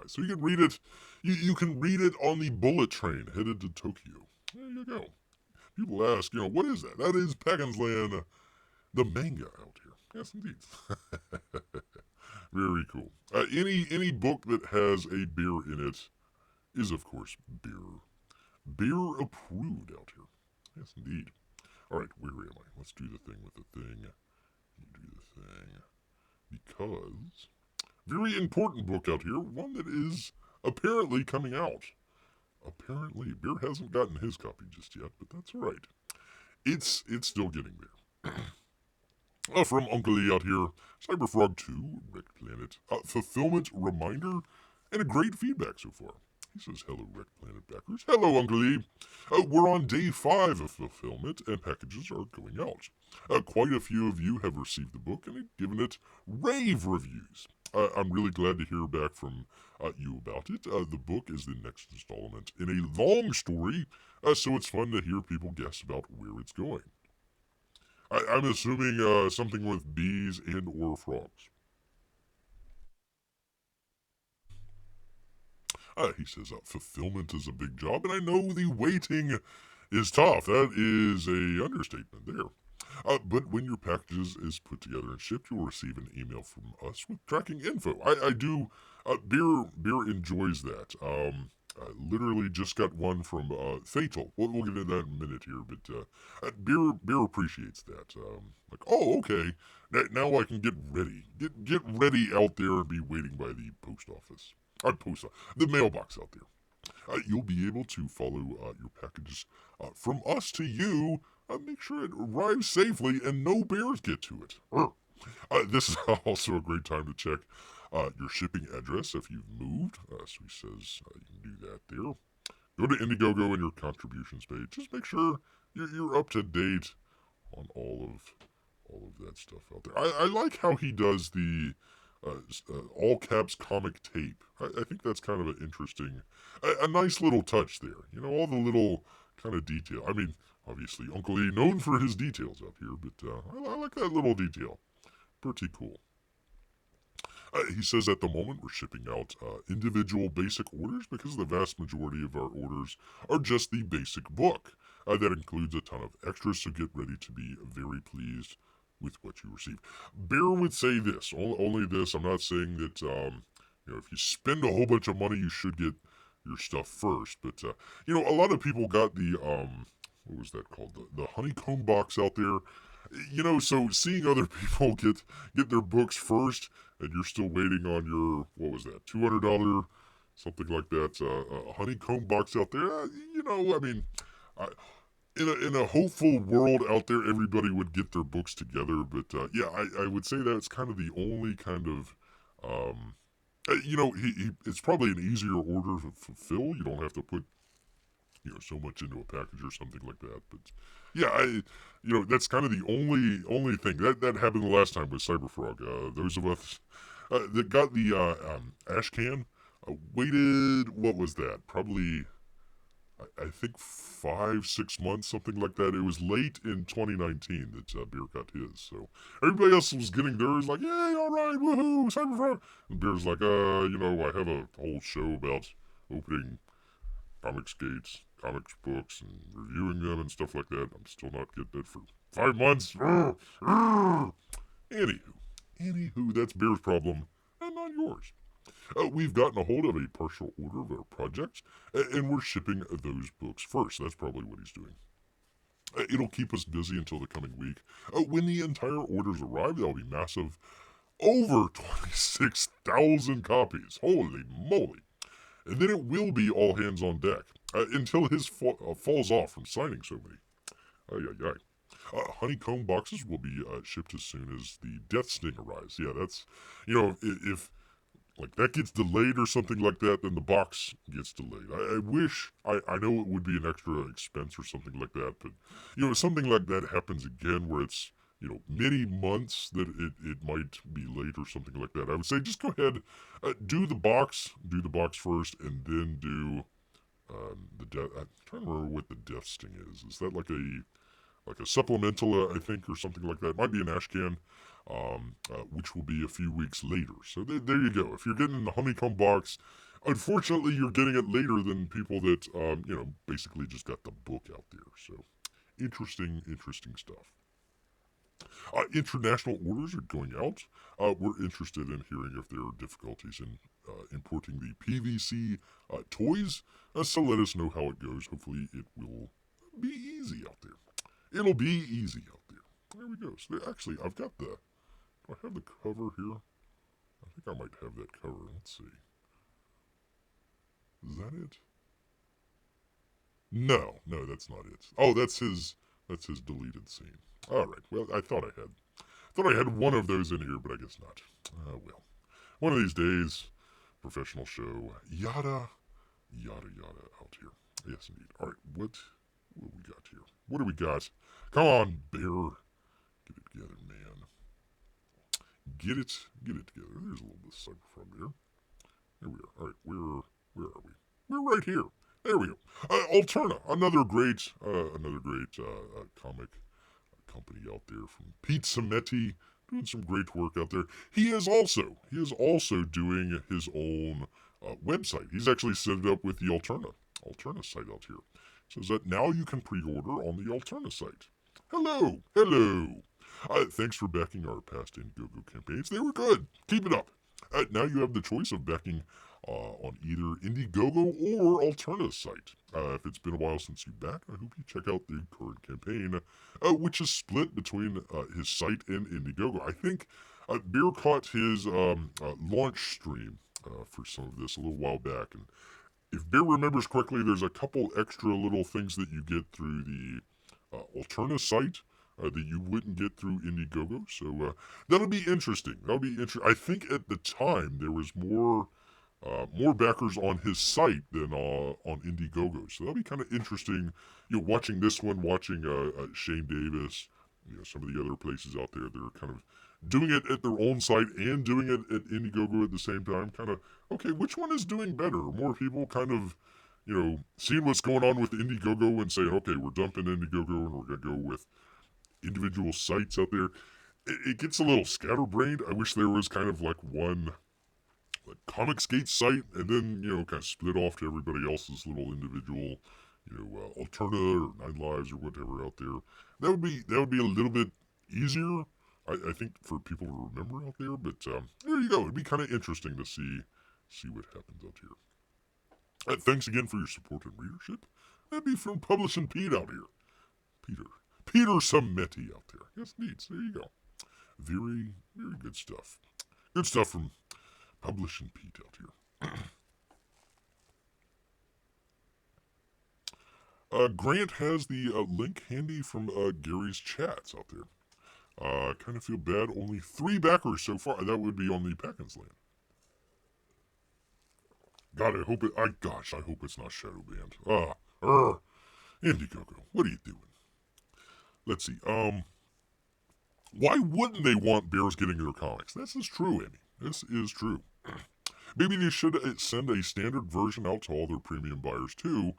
So you can read it. You can read it on the bullet train headed to Tokyo. There you go. People ask, what is that? That is Pakkins Land, the manga out here. Yes, indeed. Very cool. Any book that has a beer in it is, of course, beer approved out here. Yes, indeed. All right, where am I? Let's do the thing with the thing. You do the thing. Because very important book out here, one that is apparently coming out. Apparently, Beer hasn't gotten his copy just yet, but that's all right. It's still getting there. From Uncle Lee out here, Cyberfrog II, Wrecked Planet, fulfillment reminder, and a great feedback so far. He says, hello, Wrecked Planet backers. Hello, Uncle Lee. We're on day 5 of fulfillment, and packages are going out. Quite a few of you have received the book and have given it rave reviews. I'm really glad to hear back from you about it. The book is the next installment in a long story, so it's fun to hear people guess about where it's going. I'm assuming something with bees and or frogs. He says, fulfillment is a big job, and I know the waiting is tough. That is a understatement there. But when your package is put together and shipped, you'll receive an email from us with tracking info. I do. Beer enjoys that. I literally just got one from FATL. We'll get into that in a minute here, but Beer appreciates that. Oh, okay. Now I can get ready. Get ready out there and be waiting by the post office. The mailbox out there. You'll be able to follow your packages from us to you. Make sure it arrives safely and no bears get to it. This is also a great time to check your shipping address if you've moved. So he says you can do that there. Go to Indiegogo and your contributions page. Just make sure you're up to date on all of that stuff out there. I like how he does the all caps comic tape. I think that's kind of an interesting, a nice little touch there. All the little kind of detail. I mean, obviously, Uncle E known for his details out here, but I like that little detail. Pretty cool. He says at the moment we're shipping out individual basic orders because the vast majority of our orders are just the basic book. That includes a ton of extras, so get ready to be very pleased with what you receive. Bear would say this, only this. I'm not saying that, if you spend a whole bunch of money, you should get your stuff first. But, a lot of people got the, what was that called? The honeycomb box out there. So seeing other people get their books first, and you're still waiting on your, what was that, $200, something like that, honeycomb box out there, in a hopeful world out there, everybody would get their books together. But I would say that's kind of the only kind of, it's probably an easier order to fulfill. You don't have to put, so much into a package or something like that. But yeah, that's kind of the only thing that happened the last time with Cyberfrog. Those of us that got the ash can waited. What was that? Probably. I think 5-6 months, something like that. It was late in 2019 that Beer got his. So everybody else was getting theirs, like, yay, all right, woohoo, Cyberfrog. And Beer's like, I have a whole show about opening ComicsGate, comics books, and reviewing them and stuff like that. I'm still not getting it for 5 months. Anywho, that's Beer's problem, and not yours. We've gotten a hold of a partial order of our projects, and we're shipping those books first. That's probably what he's doing. It'll keep us busy until the coming week. When the entire orders arrive, there'll be massive, over 26,000 copies. Holy moly. And then it will be all hands on deck until his falls off from signing so many. Ay, ay, ay. Honeycomb boxes will be shipped as soon as the Death Sting arrives. Yeah, that's, if like that gets delayed or something like that, then the box gets delayed. I wish, I know it would be an extra expense or something like that, but, something like that happens again where it's, many months that it might be late or something like that. I would say just go ahead, do the box first, and then do the death. I'm trying to remember what the Death Sting is. Is that like a supplemental, I think, or something like that? It might be an ashcan, which will be a few weeks later. So there you go. If you're getting the honeycomb box, unfortunately, you're getting it later than people that, basically just got the book out there. So interesting stuff. International orders are going out. We're interested in hearing if there are difficulties in importing the PVC toys. So let us know how it goes. Hopefully it will be easy out there. It'll be easy out there. There we go. So actually, I've got do I have the cover here? I think I might have that cover. Let's see. Is that it? No, that's not it. Oh, that's his deleted scene. All right. Well, I thought I had one of those in here, but I guess not. Well, one of these days, professional show, yada out here. Yes, indeed. All right. What do we got here? What do we got? Come on, Bear. Get it together, man. Get it together. There's a little bit of Cyberfrog there. There we are. All right. Where are we? We're right here. There we go. Alterna, another great comic company out there from Pete Sametti, doing some great work out there. He is also doing his own website. He's actually set it up with the Alterna site out here. So that now you can pre-order on the Alterna site. Hello. Thanks for backing our past Indiegogo campaigns. They were good. Keep it up. Now you have the choice of backing on either Indiegogo or Alterna's site. If it's been a while since you backed, I hope you check out the current campaign, which is split between his site and Indiegogo. I think Bear caught his launch stream for some of this a little while back, and if Bear remembers correctly, there's a couple extra little things that you get through the Alterna site that you wouldn't get through Indiegogo. So that'll be interesting. I think at the time there was more backers on his site than on Indiegogo. So that'll be kind of interesting. Watching this one, watching Shane Davis, some of the other places out there, they're kind of doing it at their own site and doing it at Indiegogo at the same time. Kind of, okay, which one is doing better? More people kind of, seeing what's going on with Indiegogo and saying, okay, we're dumping Indiegogo and we're going to go with individual sites out there. It gets a little scatterbrained. I wish there was kind of like one ComicsGate site, and then kind of split off to everybody else's little individual, Alterna or Nine Lives or whatever out there. That would be a little bit easier, I think, for people to remember out there. But there you go. It'd be kind of interesting to see what happens out here. Thanks again for your support and readership. That'd be from Publishing Pete out here. Peter Sametti out there. Yes, neat. So there you go. Very, very good stuff. Good stuff from Publishing Pete out here. Grant has the link handy from Gary's chats out there. Kind of feel bad. Only 3 backers so far. That would be on the Pakkins land. God, I hope it's not shadow banned. Indiegogo, what are you doing? Let's see. Why wouldn't they want bears getting their comics? This is true, Amy. This is true. Maybe they should send a standard version out to all their premium buyers too,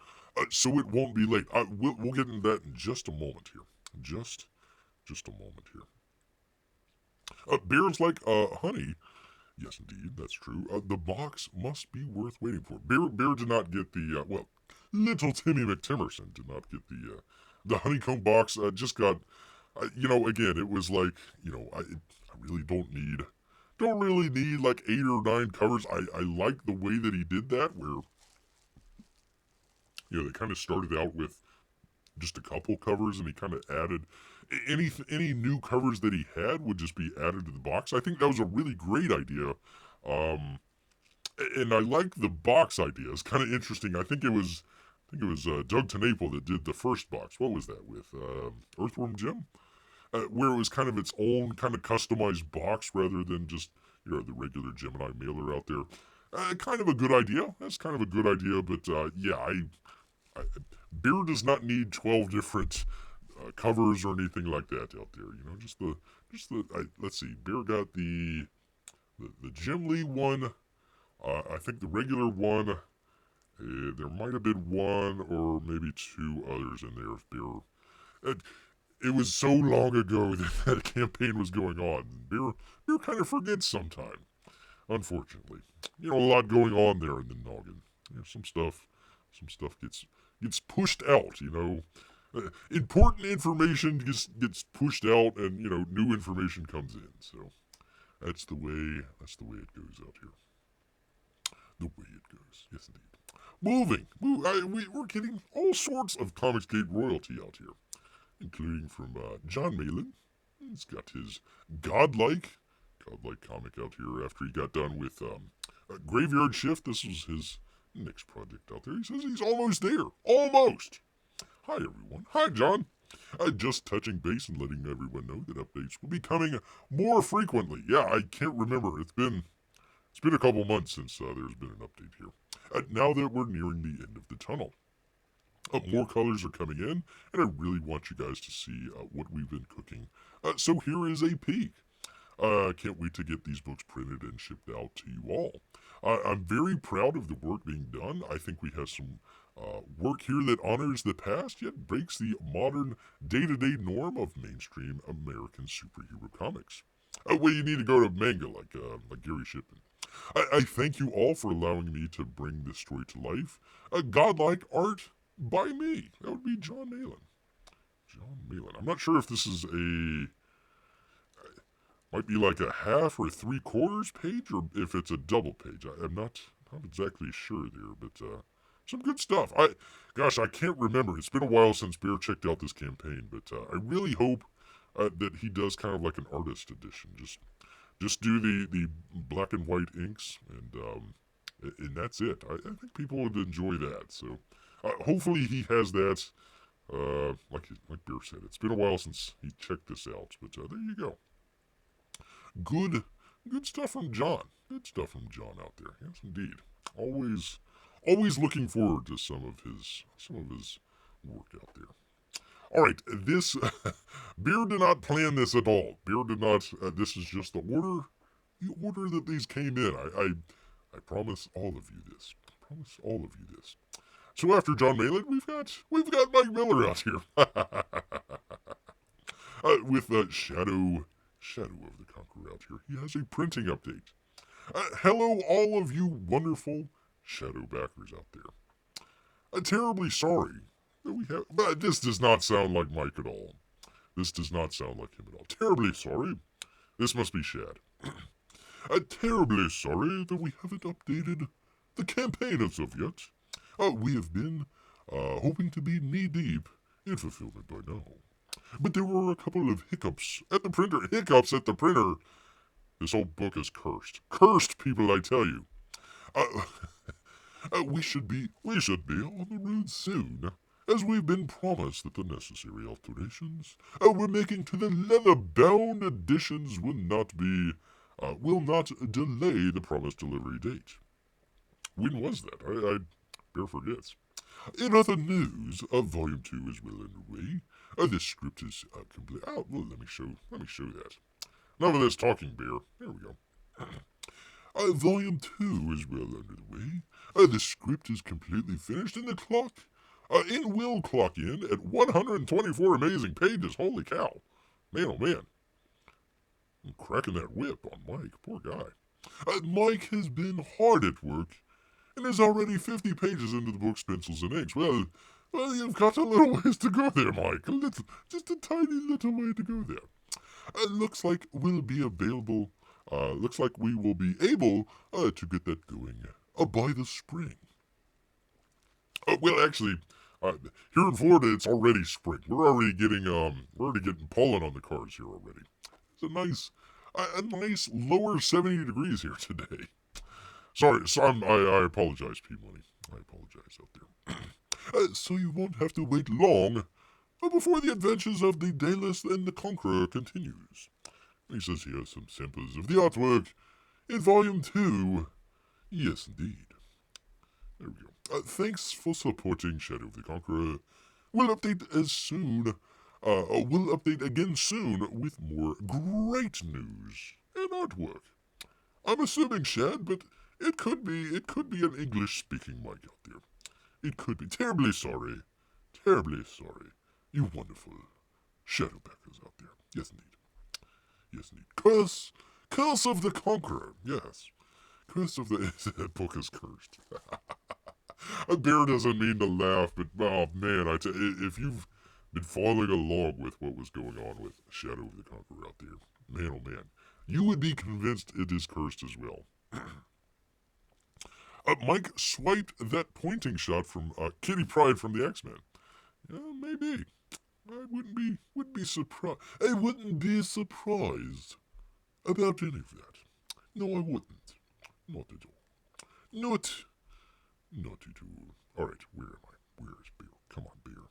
so it won't be late. We'll get into that in just a moment here. Just a moment here. Bears like honey. Yes, indeed, that's true. The box must be worth waiting for. Bear did not get the little Timmy McTimerson did not get the honeycomb box. Just got, again, it was like, I really don't really need like 8 or 9 covers. I like the way that he did that, where they kind of started out with just a couple covers, and he kind of added any new covers that he had would just be added to the box. I think that was a really great idea. And I like the box idea. It's kind of interesting. I think it was Doug Tenaple that did the first box. What was that with Earthworm Jim? Where it was kind of its own kind of customized box rather than just the regular Gemini mailer out there. Kind of a good idea. That's kind of a good idea, but Beer does not need 12 different covers or anything like that out there. Let's see. Beer got the Jim Lee one. I think the regular one. There might have been one or maybe two others in there. It was so long ago that campaign was going on. Beer kind of forgets sometime, unfortunately. A lot going on there in the noggin. Some stuff gets pushed out. Important information gets pushed out, and new information comes in. So that's the way it goes out here. The way it goes, yes indeed. We're getting all sorts of ComicsGate royalty out here, including from John Malin. He's got his Godlike comic out here after he got done with Graveyard Shift. This was his next project out there. He says he's almost there. Almost. Hi, everyone. Hi, John. Just touching base and letting everyone know that updates will be coming more frequently. Yeah, I can't remember. It's been a couple months since there's been an update here. Now that we're nearing the end of the tunnel. More colors are coming in, and I really want you guys to see what we've been cooking. So here is a peek. Can't wait to get these books printed and shipped out to you all. I'm very proud of the work being done. I think we have some work here that honors the past, yet breaks the modern day-to-day norm of mainstream American superhero comics. Well, you need to go to Manga, like Gary Shipman. I thank you all for allowing me to bring this story to life. Godlike art by me. That would be John Malin. John Malin. I'm not sure if this is might be like a half or 3/4 page, or if it's a double page. I'm not exactly sure there, but some good stuff. I can't remember. It's been a while since Bear checked out this campaign, but I really hope that he does kind of like an artist edition. Just do the black and white inks, and that's it. I think people would enjoy that. So hopefully he has that. Like Bear said, it's been a while since he checked this out, but there you go. Good stuff from John. Good stuff from John out there. Yes, indeed. Always looking forward to some of his work out there. All right, this Beer did not plan this at all. Beer did not. This is just the order that these came in. I promise all of you this. So after John Malin, we've got Mike Miller out here with Shadow of the Conqueror out here. He has a printing update. Hello, all of you wonderful Shadow backers out there. Terribly sorry that we have. But this does not sound like Mike at all. This does not sound like him at all. Terribly sorry. This must be Shad. Terribly sorry that we haven't updated the campaign as of yet. We have been hoping to be knee-deep in fulfillment by now. But there were a couple of hiccups at the printer. This whole book is cursed. Cursed, people, I tell you. We should be on the road soon, as we've been promised that the necessary alterations we're making to the leather-bound editions will not delay the promised delivery date. When was that? I Bear forgets. In other news, Volume 2 is well underway. The script is complete. Oh, well, let me show that. None of this talking, Bear. There we go. Volume 2 is well under the way. The script is completely finished, and the clock will clock in at 124 amazing pages. Holy cow. Man, oh man. I'm cracking that whip on Mike. Poor guy. Mike has been hard at work and is already 50 pages into the book's pencils and inks. Well, you've got a little ways to go there, Mike. Just a tiny little way to go there. Looks like we will be able to get that going by the spring. Well, actually, Uh, Here in Florida, it's already spring. We're already getting pollen on the cars here already. It's a nice lower 70 degrees here today. Sorry, I apologize, P-Money. I apologize out there. So you won't have to wait long before the adventures of the Daedalus and the Conqueror continues. He says here some samples of the artwork in Volume 2. Yes, indeed. There we go. Thanks for supporting Shadow of the Conqueror. We'll update again soon with more great news and artwork. I'm assuming Shad, but it could be an English-speaking mic out there. It could be. Terribly sorry. Terribly sorry. You wonderful Shadowbackers out there. Yes, indeed. Yes, indeed. Curse of the Conqueror. Yes. Curse of the... That book is cursed. A bear doesn't mean to laugh, but, oh, man, if you've been following along with what was going on with Shadow of the Conqueror out there, man, oh, man, you would be convinced it is cursed as well. Mike swiped that pointing shot from Kitty Pryde from the X-Men. Yeah, maybe. I wouldn't be surprised. I wouldn't be surprised about any of that. No, I wouldn't. Not at all. Not at all. All right, where am I? Where is Bear? Come on, Bear.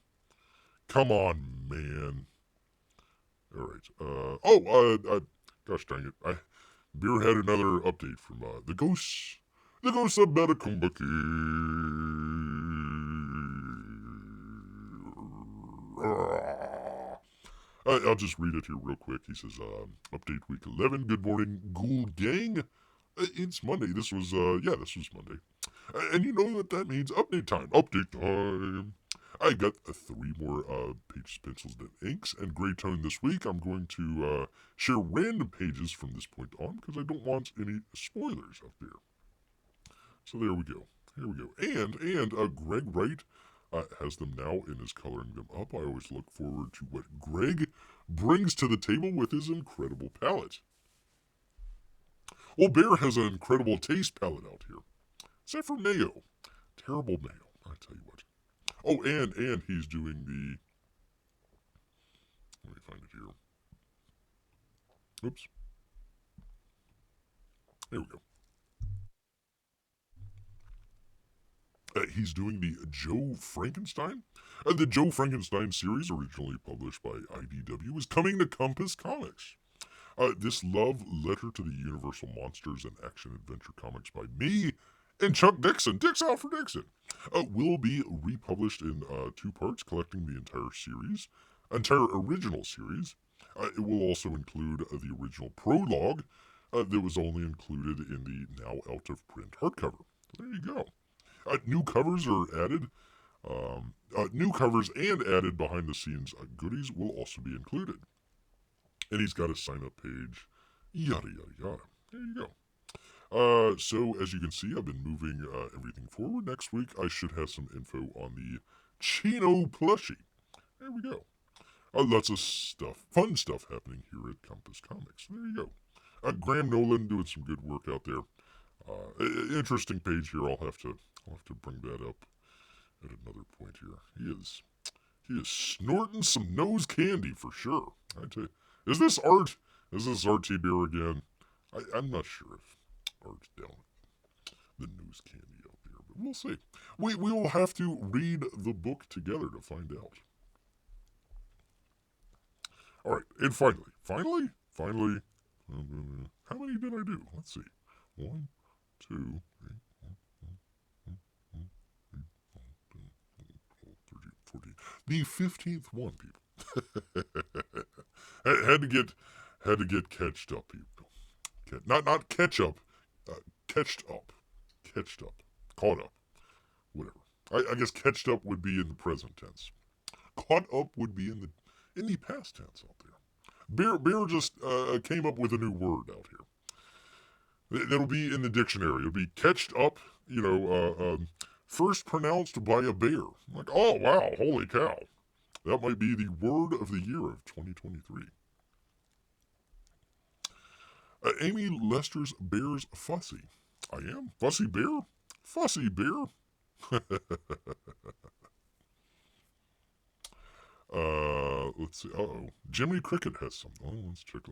Come on, man. All right. Gosh dang it. Bear had another update from the Ghosts of Matecumbe Key. I'll just read it here real quick. He says, update week 11. Good morning, Ghoul Gang. It's Monday. This was Monday. And you know what that means? Update time. Update time. I got 3 more pages, pencils, and inks, and gray tone this week. I'm going to share random pages from this point on because I don't want any spoilers out there. So there we go. Here we go. And Greg Wright has them now and is coloring them up. I always look forward to what Greg brings to the table with his incredible palette. Well, Bear has an incredible taste palette out here. Except for mayo. Terrible mayo, I tell you what. Oh, and he's doing the... Let me find it here. Oops. There we go. He's doing the Joe Frankenstein. The Joe Frankenstein series, originally published by IDW, is coming to Compass Comics. This love letter to the Universal Monsters and Action Adventure Comics by me and Chuck Dixon, Dix out for Dixon, will be republished in 2 parts, collecting the entire original series. It will also include the original prologue that was only included in the now out-of-print hardcover. There you go. New covers are added. New covers and added behind-the-scenes goodies will also be included. And he's got a sign-up page. Yada, yada, yada. There you go. So, as you can see, I've been moving everything forward. Next week, I should have some info on the Chino plushie. There we go. Lots of stuff, fun stuff happening here at Compass Comics. There you go. Graham Nolan doing some good work out there. Interesting page here. I'll have to bring that up at another point here. He is snorting some nose candy for sure. I tell you, is this art? Is this RT Bear again? I'm not sure if art's down the nose candy out there, but we'll see. We will have to read the book together to find out. All right, and finally, how many did I do? Let's see. 1, 2, 3, 14. The 15th one, people. had to get catched up, people. Not catch up, catched up, caught up, whatever. I guess catched up would be in the present tense. Caught up would be in the past tense out there. Bear just came up with a new word out here. That'll be in the dictionary. It'll be catched up, first pronounced by a bear. I'm like, oh, wow, holy cow. That might be the word of the year of 2023. Amy Lester's Bear's Fussy. I am? Fussy Bear? Fussy Bear? Let's see. Uh-oh. Jimmy Cricket has something. Oh, let's check.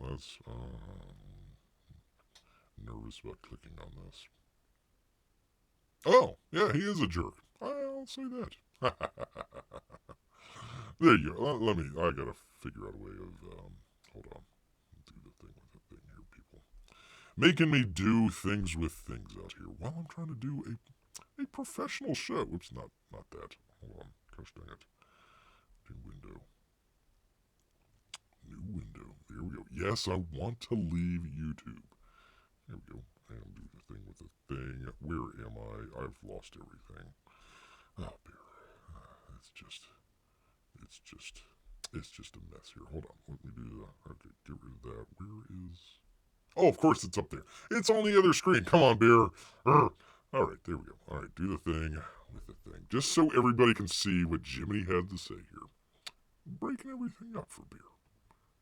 Nervous about clicking on this. Oh, yeah, he is a jerk. I'll say that. There you go. I gotta figure out a way of, hold on. Do the thing with the thing here, people. Making me do things with things out here while I'm trying to do a professional show. Oops, not that. Hold on. Gosh dang it. New window. New window. There we go. Yes, I want to leave YouTube. There we go. And do the thing with the thing. Where am I? I've lost everything. Oh, beer. It's just a mess here. Hold on. Let me do that. Okay, get rid of that. Where is... Oh, of course it's up there. It's on the other screen. Come on, beer. All right, there we go. All right, do the thing with the thing. Just so everybody can see what Jiminy had to say here. Breaking everything up for beer.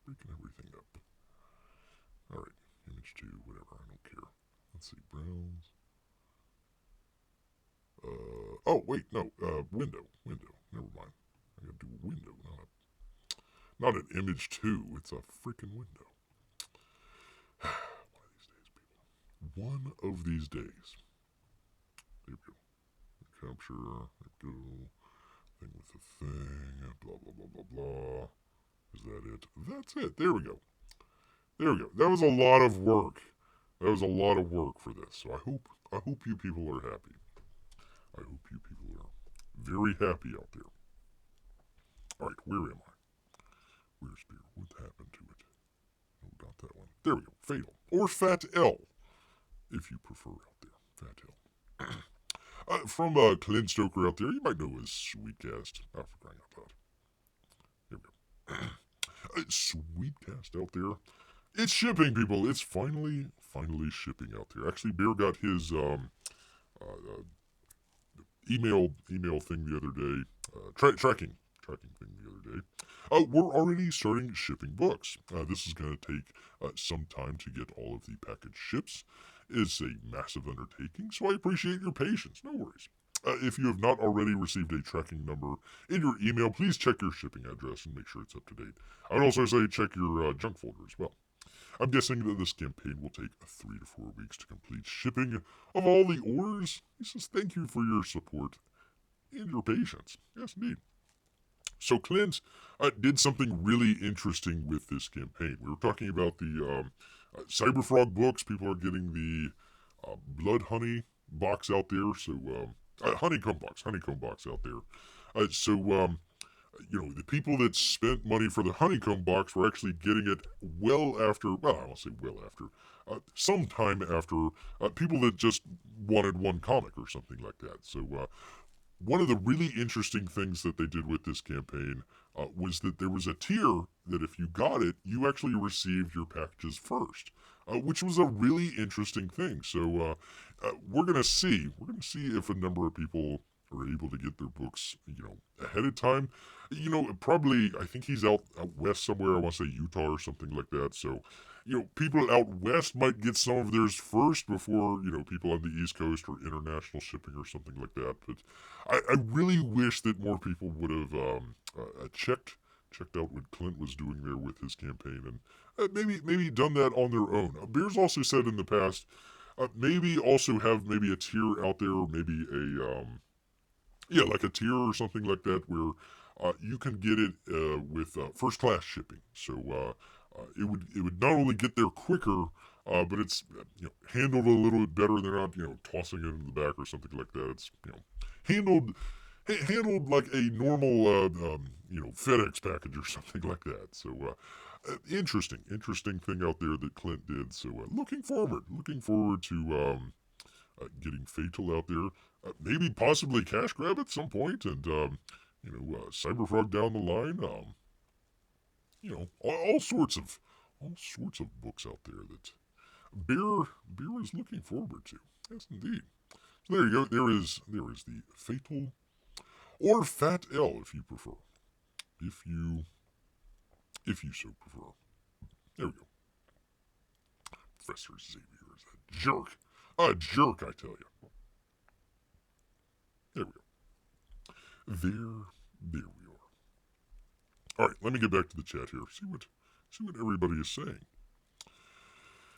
Breaking everything up. All right, image 2, whatever. I don't care. Let's see, browse. Oh, wait, no. Window. Never mind. I gotta do a window, not an image 2. It's a freaking window. One of these days. There we go. Capture. There we go. Thing with the thing. Blah, blah, blah, blah, blah. Is that it? That's it. There we go. There we go. That was a lot of work. That was a lot of work for this. So I hope you people are happy. I hope you people are very happy out there. Alright, where am I? Where's beer? What happened to it? Oh, not that one. There we go. FATL. Or FATL, if you prefer out there. FATL. From Clint Stoker out there, you might know his Sweetcast. Oh, for crying out loud. There we go. Sweetcast out there. It's shipping, people. It's finally shipping out there. Actually, Bear got his email thing the other day. Tracking thing the other day. We're already starting shipping books. This is going to take some time to get all of the package ships. It's a massive undertaking, so I appreciate your patience. No worries. If you have not already received a tracking number in your email, please check your shipping address and make sure it's up to date. I would also say check your junk folder as well. I'm guessing that this campaign will take 3 to 4 weeks to complete shipping of all the orders. He says thank you for your support and your patience. Yes, indeed. So Clint did something really interesting with this campaign. We were talking about the Cyberfrog books. People are getting the Blood Honey box out there. So honeycomb box out there. The people that spent money for the honeycomb box were actually getting it well after, well, I won't say well after, sometime after people that just wanted one comic or something like that. So one of the really interesting things that they did with this campaign was that there was a tier that if you got it, you actually received your packages first, which was a really interesting thing. So we're gonna see if a number of people are able to get their books, ahead of time. Probably, I think he's out west somewhere. I want to say Utah or something like that. So, people out west might get some of theirs first before, people on the East Coast or international shipping or something like that. But I really wish that more people would have checked out what Clint was doing there with his campaign and maybe done that on their own. Bears also said in the past, maybe also have maybe a tier out there, or maybe like a tier or something like that, where you can get it with first class shipping. So it would not only get there quicker, but it's handled a little bit better. They're not tossing it in the back or something like that. It's handled like a normal FedEx package or something like that. So interesting thing out there that Clint did. So looking forward to getting FATL out there. Maybe possibly Cash Grab at some point, and Cyberfrog down the line. All sorts of books out there that Beer is looking forward to. Yes, indeed. So there you go. There is the FATL or FATL, if you prefer. If you so prefer. There we go. Professor Xavier is a jerk. A jerk, I tell you. There we go. There we are. All right, let me get back to the chat here. See what everybody is saying.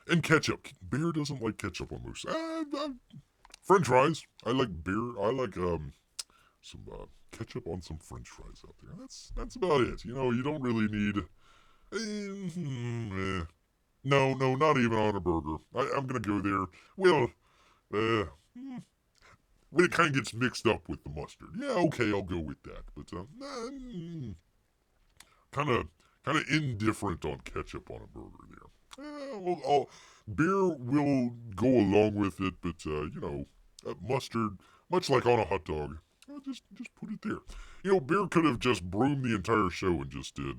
And ketchup. Bear doesn't like ketchup on moose. French fries. I like beer. I like some ketchup on some French fries out there. That's about it. You know, you don't really need. No, not even on a burger. I'm gonna go there. Well, when it kind of gets mixed up with the mustard. Yeah, okay, I'll go with that. But kind of indifferent on ketchup on a burger there. Beer will go along with it, but mustard, much like on a hot dog, just put it there. You know, Beer could have just broomed the entire show and just did,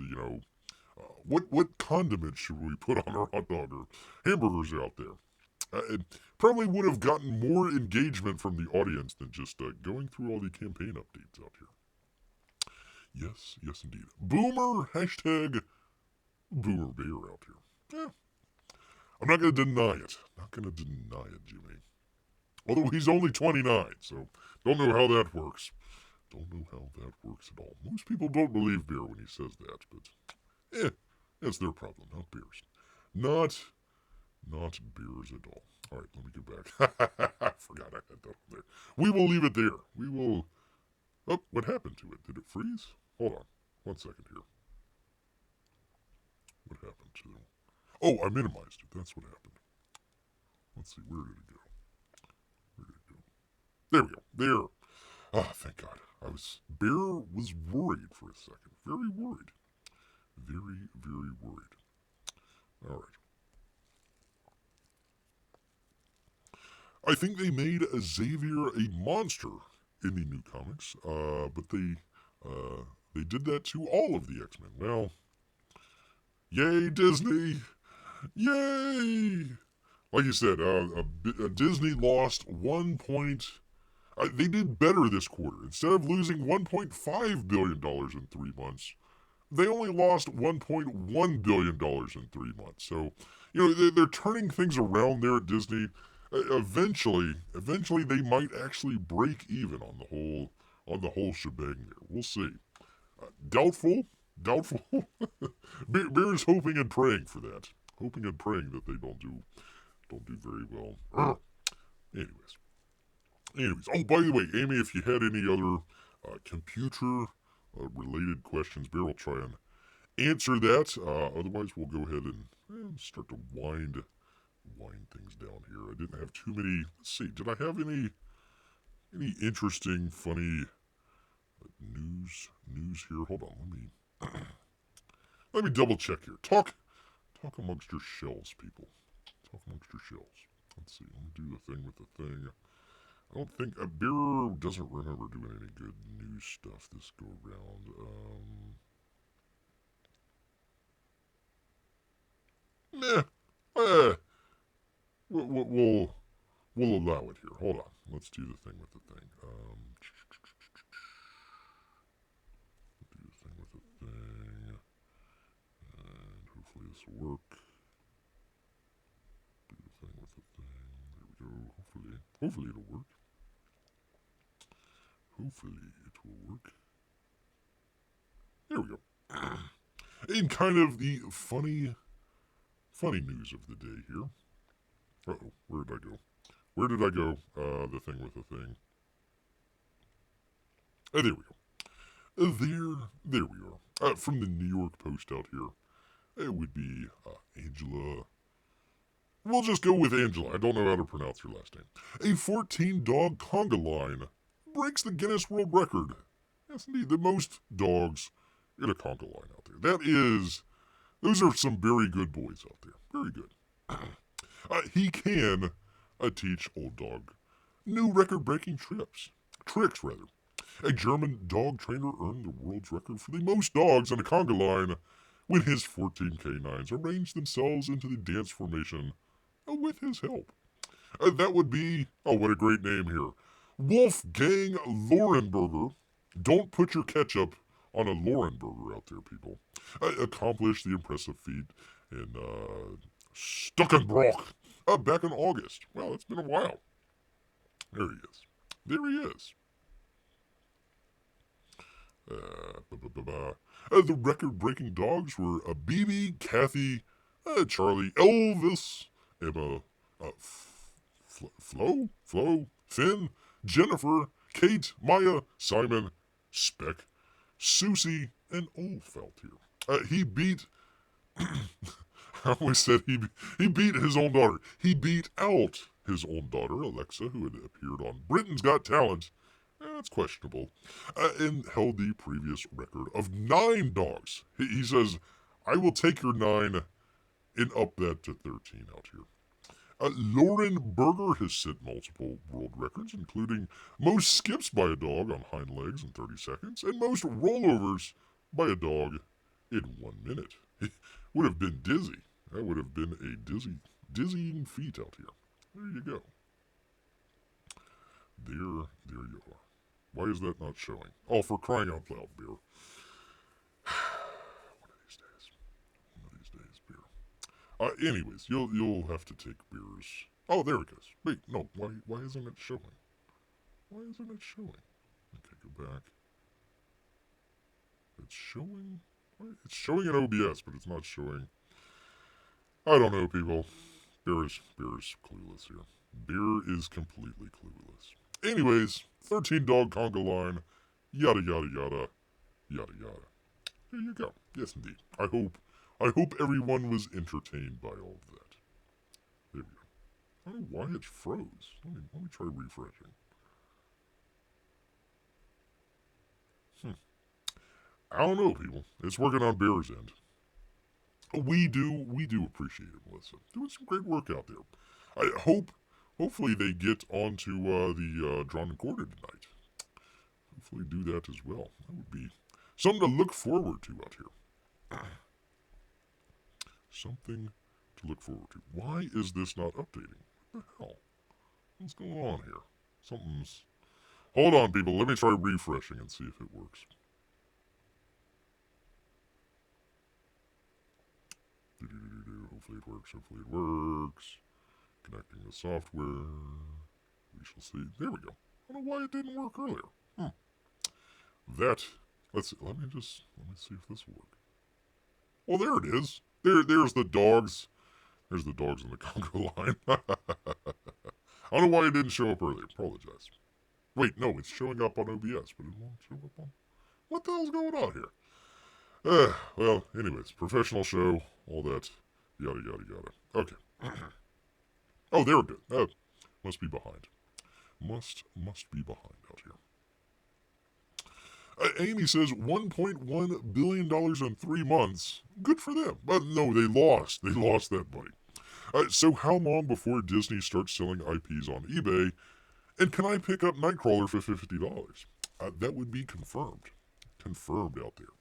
what condiments should we put on our hot dog or hamburgers out there? It probably would have gotten more engagement from the audience than just going through all the campaign updates out here. Yes, indeed. Boomer, hashtag Boomer Bear out here. Yeah. I'm not going to deny it. Jimmy. Although he's only 29, so don't know how that works. Don't know how that works at all. Most people don't believe Bear when he says that, but that's their problem, not Bear's. Not Bears at all. All right, let me get back. I forgot I had that up there. We will leave it there. We will... Oh, what happened to it? Did it freeze? Hold on. 1 second here. What happened to it? Oh, I minimized it. That's what happened. Let's see. Where did it go? There we go. There. Ah, thank God. Bear was worried for a second. Very worried. Very, very worried. All right. I think they made Xavier a monster in the new comics, but they did that to all of the X-Men. Well, yay Disney, yay! Like you said, Disney lost they did better this quarter. Instead of losing $1.5 billion in 3 months, they only lost $1.1 billion in 3 months. So, they're turning things around there at Disney. Eventually they might actually break even on the whole shebang there. We'll see. Doubtful. Bear's hoping and praying for that. Hoping and praying that they don't do very well. Anyways. Oh, by the way, Amy, if you had any other computer related questions, Bear will try and answer that. Otherwise, we'll go ahead and start to wind things down here. I didn't have too many. Let's see. Did I have any interesting, funny news here? Hold on. Let me double check here. Talk amongst your shells, people. Talk amongst your shells. Let's see. Let me do the thing with the thing. I don't think Bear doesn't remember doing any good news stuff this go around. We'll allow it here. Hold on. Let's do the thing with the thing. And hopefully this will work. Do the thing with the thing. There we go. Hopefully it'll work. There we go. In kind of the funny news of the day here. Uh-oh, where did I go? The thing with the thing. There we go. There we are. From the New York Post out here. It would be Angela. We'll just go with Angela. I don't know how to pronounce her last name. A 14-dog conga line breaks the Guinness World Record. Yes, indeed, the most dogs in a conga line out there. Those are some very good boys out there. Very good. He can teach old dog new record-breaking tricks. A German dog trainer earned the world's record for the most dogs on a conga line when his 14 canines arranged themselves into the dance formation with his help. That would be, what a great name here, Wolfgang Lorenberger. Don't put your ketchup on a Lorenberger out there, people. Accomplished the impressive feat in Stuckenbrock back in August. Well, it's been a while. There he is. The record-breaking dogs were BB, Kathy, Charlie, Elvis, Emma, Flo, Finn, Jennifer, Kate, Maya, Simon, Speck, Susie, and Olfelt here. He beat... I always said he beat his own daughter. He beat out his own daughter, Alexa, who had appeared on Britain's Got Talent. That's questionable. And held the previous record of 9 dogs. He says, I will take your 9 and up that to 13 out here. Lauren Berger has set multiple world records, including most skips by a dog on hind legs in 30 seconds, and most rollovers by a dog in 1 minute. He would have been dizzy. That would have been a dizzying feat out here. There you go. There you are. Why is that not showing? Oh, for crying out loud, Beer. One of these days, Beer. Anyways, you'll have to take Beer's. Oh, there it goes. Wait, no, why isn't it showing? Why isn't it showing? Okay, go back. It's showing. It's showing in OBS, but it's not showing. I don't know, people. Beer is clueless here. Beer is completely clueless. Anyways, 13 Dog Conga Line, yada yada yada, yada yada. There you go. Yes, indeed. I hope everyone was entertained by all of that. There we go. I don't know why it froze. Let me try refreshing. I don't know, people. It's working on Bear's end. We do appreciate it, Melissa. Doing some great work out there. Hopefully they get onto the Drawn and Quartered tonight. Hopefully do that as well. That would be something to look forward to out here. Something to look forward to. Why is this not updating? What the hell? What's going on here? Something's... Hold on, people. Let me try refreshing and see if it works. Hopefully it works. Hopefully it works. Connecting the software. We shall see. There we go. I don't know why it didn't work earlier. Let's see. Let me see if this will work. Well, there it is. There's the dogs. There's the dogs in the Conga Line. I don't know why it didn't show up earlier. Apologize. Wait, no, it's showing up on OBS, but it won't show up on... What the hell's going on here? Well, anyways, professional show, all that, yada, yada, yada. Okay. Oh, there we go. Must be behind. Must be behind out here. Amy says $1.1 billion in 3 months. Good for them. But no, they lost. They lost that money. So how long before Disney starts selling IPs on eBay? And can I pick up Nightcrawler for $50? That would be confirmed. Confirmed out there.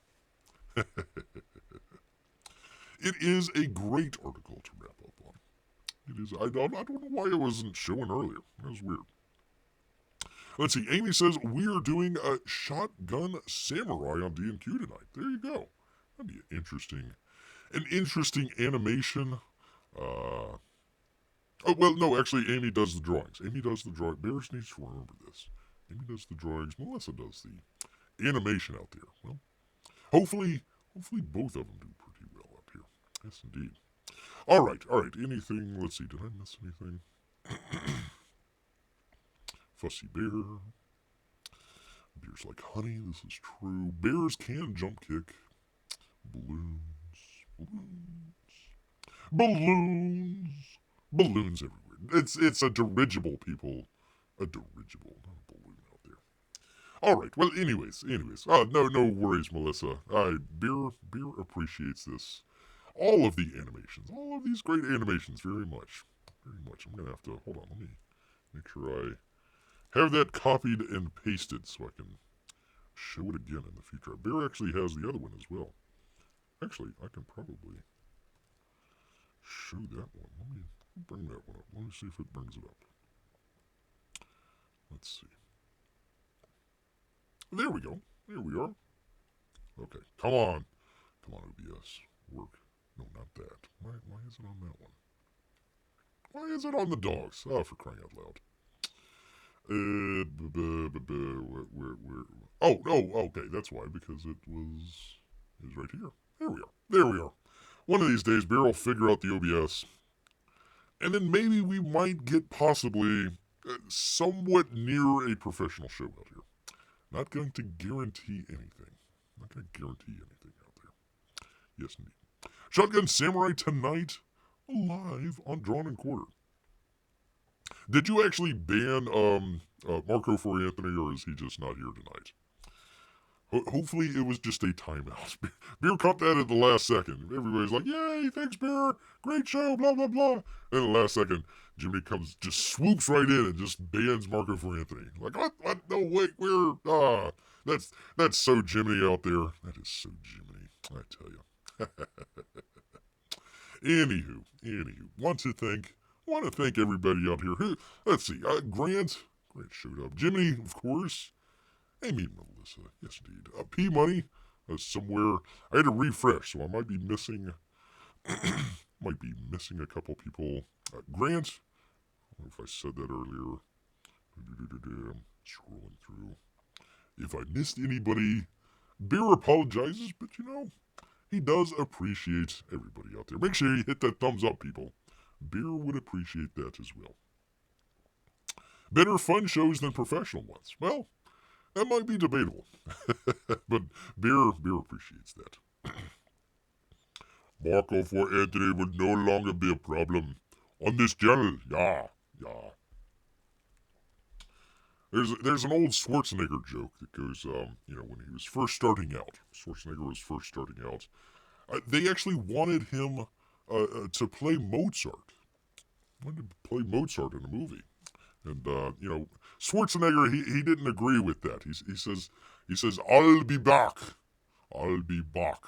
It is a great article to wrap up on. It is. I don't know why it wasn't showing earlier. That was weird. Let's see. Amy says we are doing a Shotgun Samurai on D&Q tonight. There you go. That'd be an interesting animation. Oh well, no. Actually, Amy does the drawings. Amy does the drawing. Bears needs to remember this. Amy does the drawings. Melissa does the animation out there. Well, hopefully both of them do pretty well up here. Yes, indeed. All right. Anything? Let's see. Did I miss anything? Fussy Bear. Bears like honey. This is true. Bears can jump kick. Balloons everywhere. It's a dirigible, people. A dirigible, not a balloon out there. All right. Well, anyways. No worries, Melissa. Beer appreciates this. All of the animations, all of these great animations, very much. I'm gonna have to hold on. Let me make sure I have that copied and pasted so I can show it again in the future. Bear actually has the other one as well. Actually, I can probably show that one. Let me bring that one up. Let me see if it brings it up. Let's see. There we go. There we are. Okay. Come on, OBS. Work. No, not that. Why is it on that one? Why is it on the dogs? Oh, for crying out loud. Where? Oh, okay, that's why, because it was right here. There we are. One of these days, Beer will figure out the OBS, and then maybe we might get possibly somewhat near a professional show out here. Not going to guarantee anything. Not going to guarantee anything out there. Yes, indeed. Shotgun Samurai tonight, live on Drawn and Quarter. Did you actually ban Marco for Anthony, or is he just not here tonight? Hopefully it was just a timeout. Beer caught that at the last second. Everybody's like, yay, thanks, Beer. Great show, blah, blah, blah. And at the last second, Jimmy just swoops right in and just bans Marco for Anthony. Like, what? No, wait, where? That's so Jiminy out there. That is so Jiminy, I tell you. Anywho, want to thank everybody out here. Let's see, Grant showed up. Jiminy, of course. Amy and Melissa, yes indeed. P Money, somewhere. I had to refresh, so I might be missing. A couple people. Grant, I don't know if I said that earlier. I'm scrolling through. If I missed anybody, Beer apologizes, but he does appreciate everybody out there. Make sure you hit that thumbs up, people. Beer would appreciate that as well. Better fun shows than professional ones. Well, that might be debatable. But Beer appreciates that. Marco for Anthony would no longer be a problem on this channel. Yeah. There's an old Schwarzenegger joke that goes, when he was first starting out. They actually wanted him to play Mozart. Wanted to play Mozart in a movie. And, Schwarzenegger, he didn't agree with that. He says, I'll be back. Bach,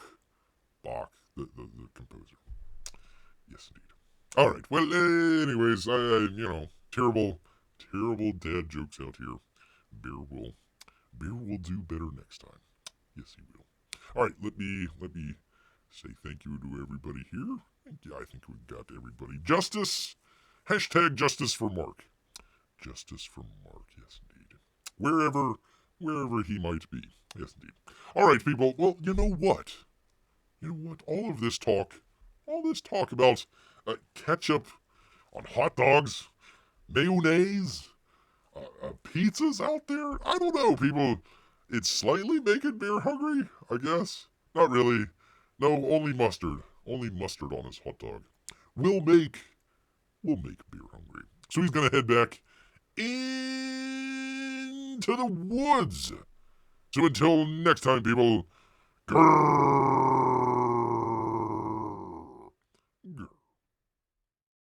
the composer. Yes, indeed. All right. Well, anyways, terrible dad jokes out here. Beer will do better next time. Yes, he will. All right. Let me say thank you to everybody here. Yeah, I think we've got everybody. Justice. Hashtag justice for Mark. Justice for Mark. Yes, indeed. Wherever he might be. Yes, indeed. All right, people. Well, you know what? All this talk about ketchup on hot dogs, mayonnaise, pizzas out there. I don't know, people. It's slightly making Beer hungry, I guess. Not really. No, only mustard. Only mustard on his hot dog. We'll make Beer hungry. So he's gonna head back into the woods. So until next time, people. Grrr.